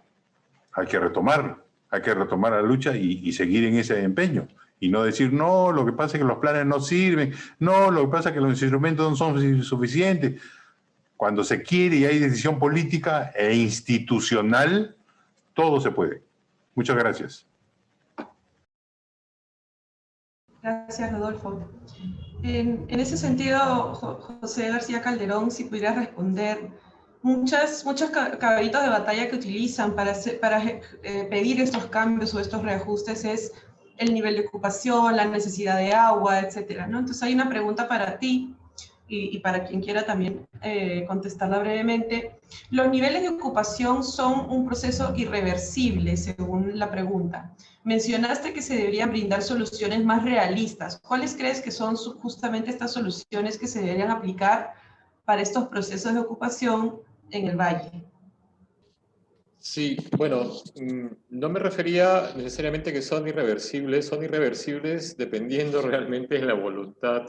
hay que retomar la lucha y seguir en ese empeño. Y no decir, no, lo que pasa es que los planes no sirven, no, lo que pasa es que los instrumentos no son suficientes. Cuando se quiere y hay decisión política e institucional, todo se puede. Muchas gracias. Gracias, Rodolfo. En ese sentido, José García Calderón, si pudieras responder, muchos caballitos de batalla que utilizan para pedir estos cambios o estos reajustes es el nivel de ocupación, la necesidad de agua, etcétera, ¿no? Entonces hay una pregunta para ti y para quien quiera también contestarla brevemente. Los niveles de ocupación son un proceso irreversible, según la pregunta. Mencionaste que se deberían brindar soluciones más realistas. ¿Cuáles crees que son justamente estas soluciones que se deberían aplicar para estos procesos de ocupación en el valle? Sí, bueno, no me refería necesariamente que son irreversibles dependiendo realmente de la voluntad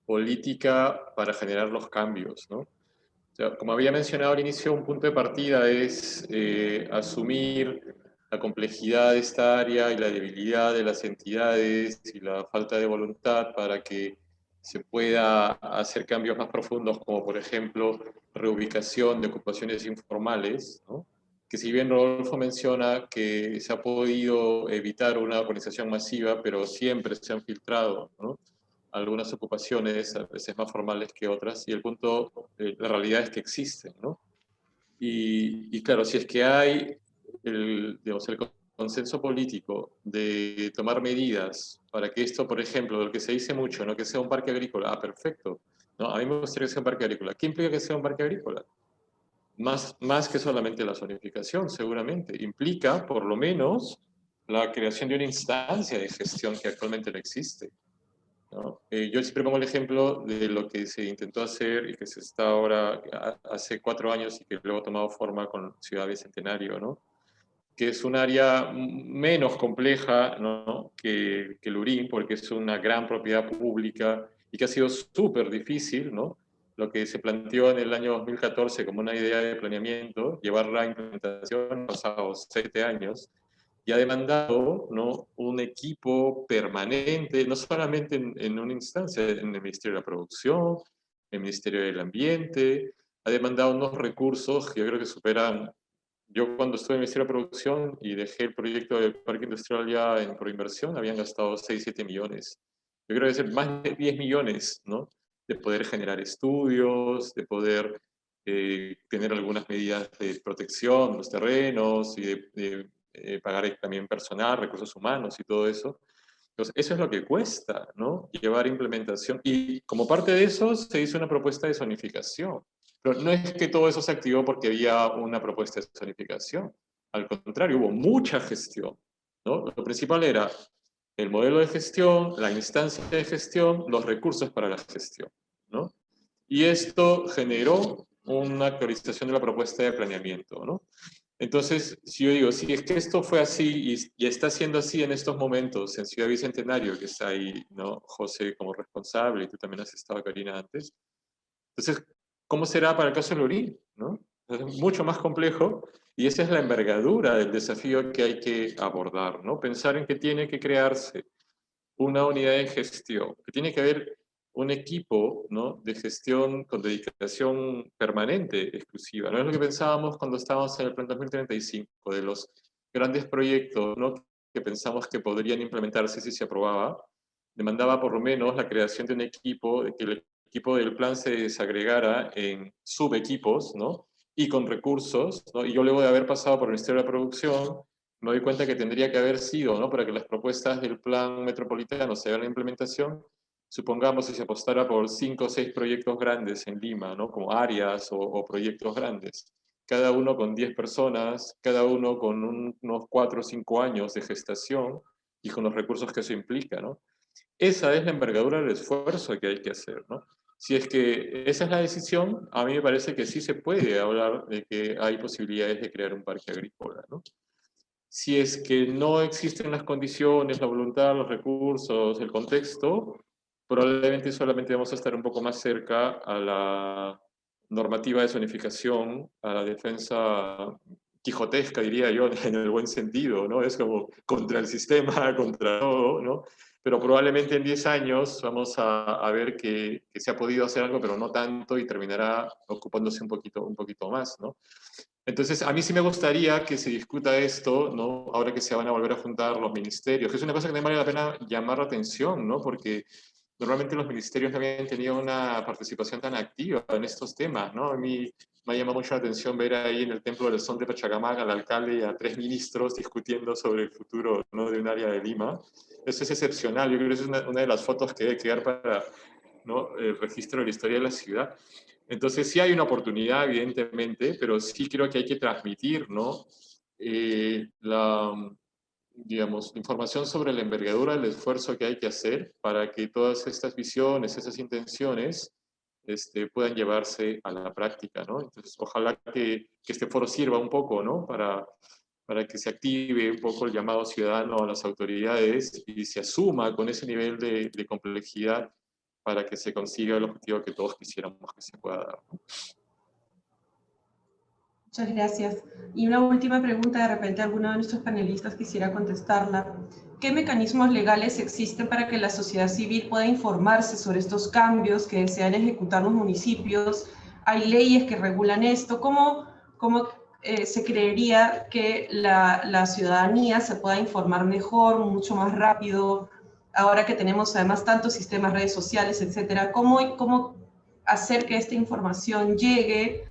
política para generar los cambios, ¿no? O sea, como había mencionado al inicio, un punto de partida es asumir la complejidad de esta área y la debilidad de las entidades y la falta de voluntad para que se pueda hacer cambios más profundos, como por ejemplo reubicación de ocupaciones informales, ¿no? Que si bien Rodolfo menciona que se ha podido evitar una urbanización masiva, pero siempre se han filtrado, ¿no?, algunas ocupaciones, a veces más formales que otras, y el punto, la realidad es que existen, ¿no? Y claro, si es que hay digamos, el consenso político de tomar medidas para que esto, por ejemplo, de lo que se dice mucho, ¿no?, que sea un parque agrícola, perfecto, ¿no? A mí me gustaría que sea un parque agrícola. ¿Qué implica que sea un parque agrícola? Más que solamente la zonificación, seguramente. Implica, por lo menos, la creación de una instancia de gestión que actualmente no existe, ¿no? Yo siempre pongo el ejemplo de lo que se intentó hacer y que se está ahora, hace 4 años y que luego ha tomado forma con Ciudad Bicentenario, ¿no?, que es un área menos compleja, ¿no?, que Lurín, porque es una gran propiedad pública y que ha sido súper difícil, ¿no?, lo que se planteó en el año 2014 como una idea de planeamiento, llevarla a implementación, pasados 7 años, y ha demandado, ¿no?, un equipo permanente, no solamente en una instancia, en el Ministerio de la Producción, en el Ministerio del Ambiente, ha demandado unos recursos que yo creo que superan. Yo cuando estuve en el Ministerio de Producción y dejé el proyecto del Parque Industrial ya en proinversión, habían gastado 6, 7 millones. Yo creo que debe ser más de 10 millones, ¿no?, de poder generar estudios, de poder tener algunas medidas de protección de los terrenos y de pagar también personal, recursos humanos y todo eso. Entonces, eso es lo que cuesta, ¿no?, llevar implementación. Y como parte de eso se hizo una propuesta de zonificación. Pero no es que todo eso se activó porque había una propuesta de zonificación. Al contrario, hubo mucha gestión, ¿no? Lo principal era el modelo de gestión, la instancia de gestión, los recursos para la gestión, ¿no? Y esto generó una actualización de la propuesta de planeamiento, ¿no? Entonces, si yo digo, si es que esto fue así y está siendo así en estos momentos en Ciudad Bicentenario, que está ahí, ¿no?, José como responsable, y tú también has estado, Karina, antes. Entonces, ¿cómo será para el caso de Lurín, ¿no? Es mucho más complejo y esa es la envergadura del desafío que hay que abordar, ¿no? Pensar en que tiene que crearse una unidad de gestión, que tiene que haber un equipo, ¿no?, de gestión con dedicación permanente, exclusiva. No es lo que pensábamos cuando estábamos en el plan 2035, de los grandes proyectos, ¿no?, que pensamos que podrían implementarse si se aprobaba. Demandaba por lo menos la creación de un equipo, de que el equipo del plan se desagregara en subequipos, ¿no?, y con recursos, ¿no? Y yo luego de haber pasado por el Ministerio de la Producción, me doy cuenta que tendría que haber sido, ¿no?, para que las propuestas del plan metropolitano se hagan la implementación, supongamos si se apostara por 5 o 6 proyectos grandes en Lima, ¿no?, como áreas o proyectos grandes, cada uno con 10 personas, cada uno con unos 4 o 5 años de gestación y con los recursos que eso implica, ¿no? Esa es la envergadura del esfuerzo que hay que hacer, ¿no? Si es que esa es la decisión, a mí me parece que sí se puede hablar de que hay posibilidades de crear un parque agrícola, ¿no? Si es que no existen las condiciones, la voluntad, los recursos, el contexto, probablemente solamente vamos a estar un poco más cerca a la normativa de zonificación, a la defensa quijotesca, diría yo, en el buen sentido, ¿no? Es como contra el sistema, contra todo, ¿no? Pero probablemente en 10 años vamos a ver que se ha podido hacer algo, pero no tanto, y terminará ocupándose un poquito más, ¿no? Entonces, a mí sí me gustaría que se discuta esto, ¿no?, ahora que se van a volver a juntar los ministerios, que es una cosa que me vale la pena llamar la atención, ¿no?, porque normalmente los ministerios no habían tenido una participación tan activa en estos temas, ¿no? A mí me ha llamado mucho la atención ver ahí en el Templo del Sol de Pachacamac al alcalde y a 3 ministros discutiendo sobre el futuro, ¿no?, de un área de Lima. Eso es excepcional. Yo creo que esa es una de las fotos que debe quedar para, ¿no?, el registro de la historia de la ciudad. Entonces sí hay una oportunidad, evidentemente, pero sí creo que hay que transmitir, ¿no?, digamos, información sobre la envergadura del esfuerzo que hay que hacer para que todas estas visiones, esas intenciones, puedan llevarse a la práctica, ¿no? Entonces, ojalá que este foro sirva un poco, ¿no?, para que se active un poco el llamado ciudadano a las autoridades y se asuma con ese nivel de complejidad para que se consiga el objetivo que todos quisiéramos que se pueda dar, ¿no? Muchas gracias. Y una última pregunta, de repente alguno de nuestros panelistas quisiera contestarla. ¿Qué mecanismos legales existen para que la sociedad civil pueda informarse sobre estos cambios que desean ejecutar los municipios? ¿Hay leyes que regulan esto? ¿Cómo se creería que la ciudadanía se pueda informar mejor, mucho más rápido, ahora que tenemos además tantos sistemas, redes sociales, etcétera? ¿Cómo hacer que esta información llegue,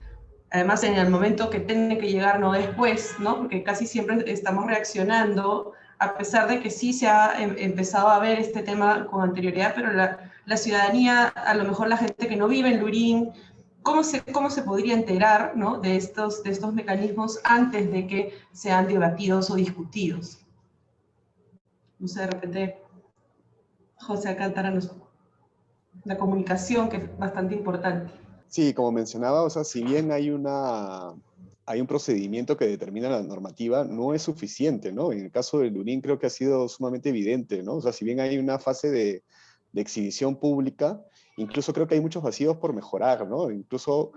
además en el momento que tiene que llegar, no después, ¿no? Porque casi siempre estamos reaccionando, a pesar de que sí se ha empezado a ver este tema con anterioridad, pero la ciudadanía, a lo mejor la gente que no vive en Lurín, ¿cómo se podría enterar, ¿no?, de estos mecanismos antes de que sean debatidos o discutidos? No sé, de repente, José Alcántara, la comunicación, que es bastante importante. Sí, como mencionaba, o sea, si bien hay un procedimiento que determina la normativa, no es suficiente, ¿no? En el caso de Lurín creo que ha sido sumamente evidente, ¿no? O sea, si bien hay una fase de exhibición pública, incluso creo que hay muchos vacíos por mejorar, ¿no? Incluso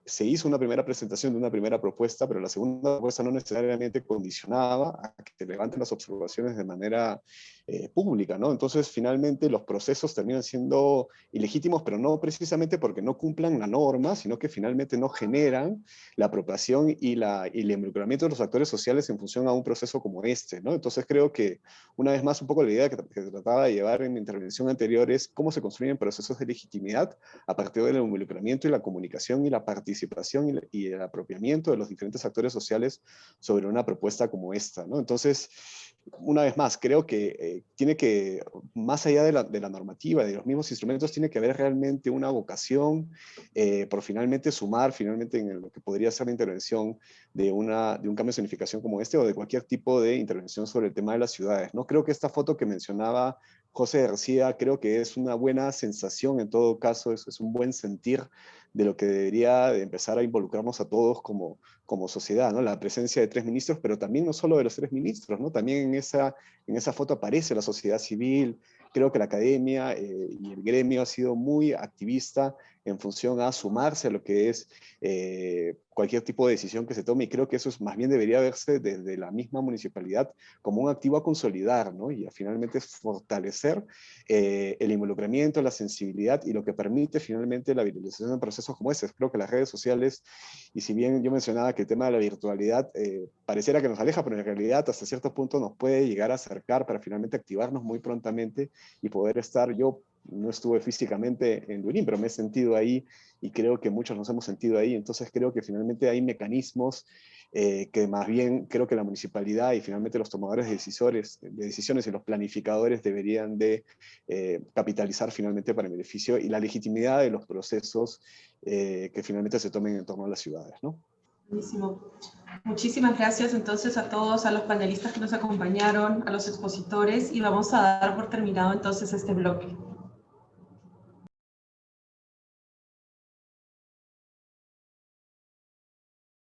se hizo una primera presentación de una primera propuesta, pero la segunda propuesta no necesariamente condicionaba a que se levanten las observaciones de manera pública, ¿no? Entonces, finalmente, los procesos terminan siendo ilegítimos, pero no precisamente porque no cumplan la norma, sino que finalmente no generan la apropiación y el involucramiento de los actores sociales en función a un proceso como este, ¿no? Entonces, creo que, una vez más, un poco la idea que trataba de llevar en mi intervención anterior es cómo se construyen procesos de legitimidad a partir del involucramiento y la comunicación y la participación y el apropiamiento de los diferentes actores sociales sobre una propuesta como esta, ¿no? Entonces, una vez más, creo que tiene que, más allá de la normativa, de los mismos instrumentos, tiene que haber realmente una vocación por finalmente sumar, finalmente en lo que podría ser la intervención de un cambio de zonificación como este o de cualquier tipo de intervención sobre el tema de las ciudades, ¿no? Creo que esta foto que mencionaba José García, creo que es una buena sensación en todo caso, es un buen sentir de lo que debería de empezar a involucrarnos a todos como sociedad, ¿no? La presencia de 3 ministros, pero también no solo de los 3 ministros, ¿no? También en esa foto aparece la sociedad civil. Creo que la academia y el gremio ha sido muy activista en función a sumarse a lo que es cualquier tipo de decisión que se tome, y creo que eso más bien debería verse desde la misma municipalidad como un activo a consolidar, ¿no? Y a finalmente fortalecer el involucramiento, la sensibilidad y lo que permite finalmente la viralización de procesos como este. Creo que las redes sociales, y si bien yo mencionaba que el tema de la virtualidad pareciera que nos aleja, pero en realidad hasta cierto punto nos puede llegar a acercar para finalmente activarnos muy prontamente y poder estar. Yo no estuve físicamente en Lurín, pero me he sentido ahí y creo que muchos nos hemos sentido ahí. Entonces creo que finalmente hay mecanismos que más bien creo que la municipalidad y finalmente los tomadores de decisiones y los planificadores deberían de capitalizar finalmente para el beneficio y la legitimidad de los procesos que finalmente se tomen en torno a las ciudades, ¿no? Buenísimo. Muchísimas gracias entonces a todos, a los panelistas que nos acompañaron, a los expositores, y vamos a dar por terminado entonces este bloque.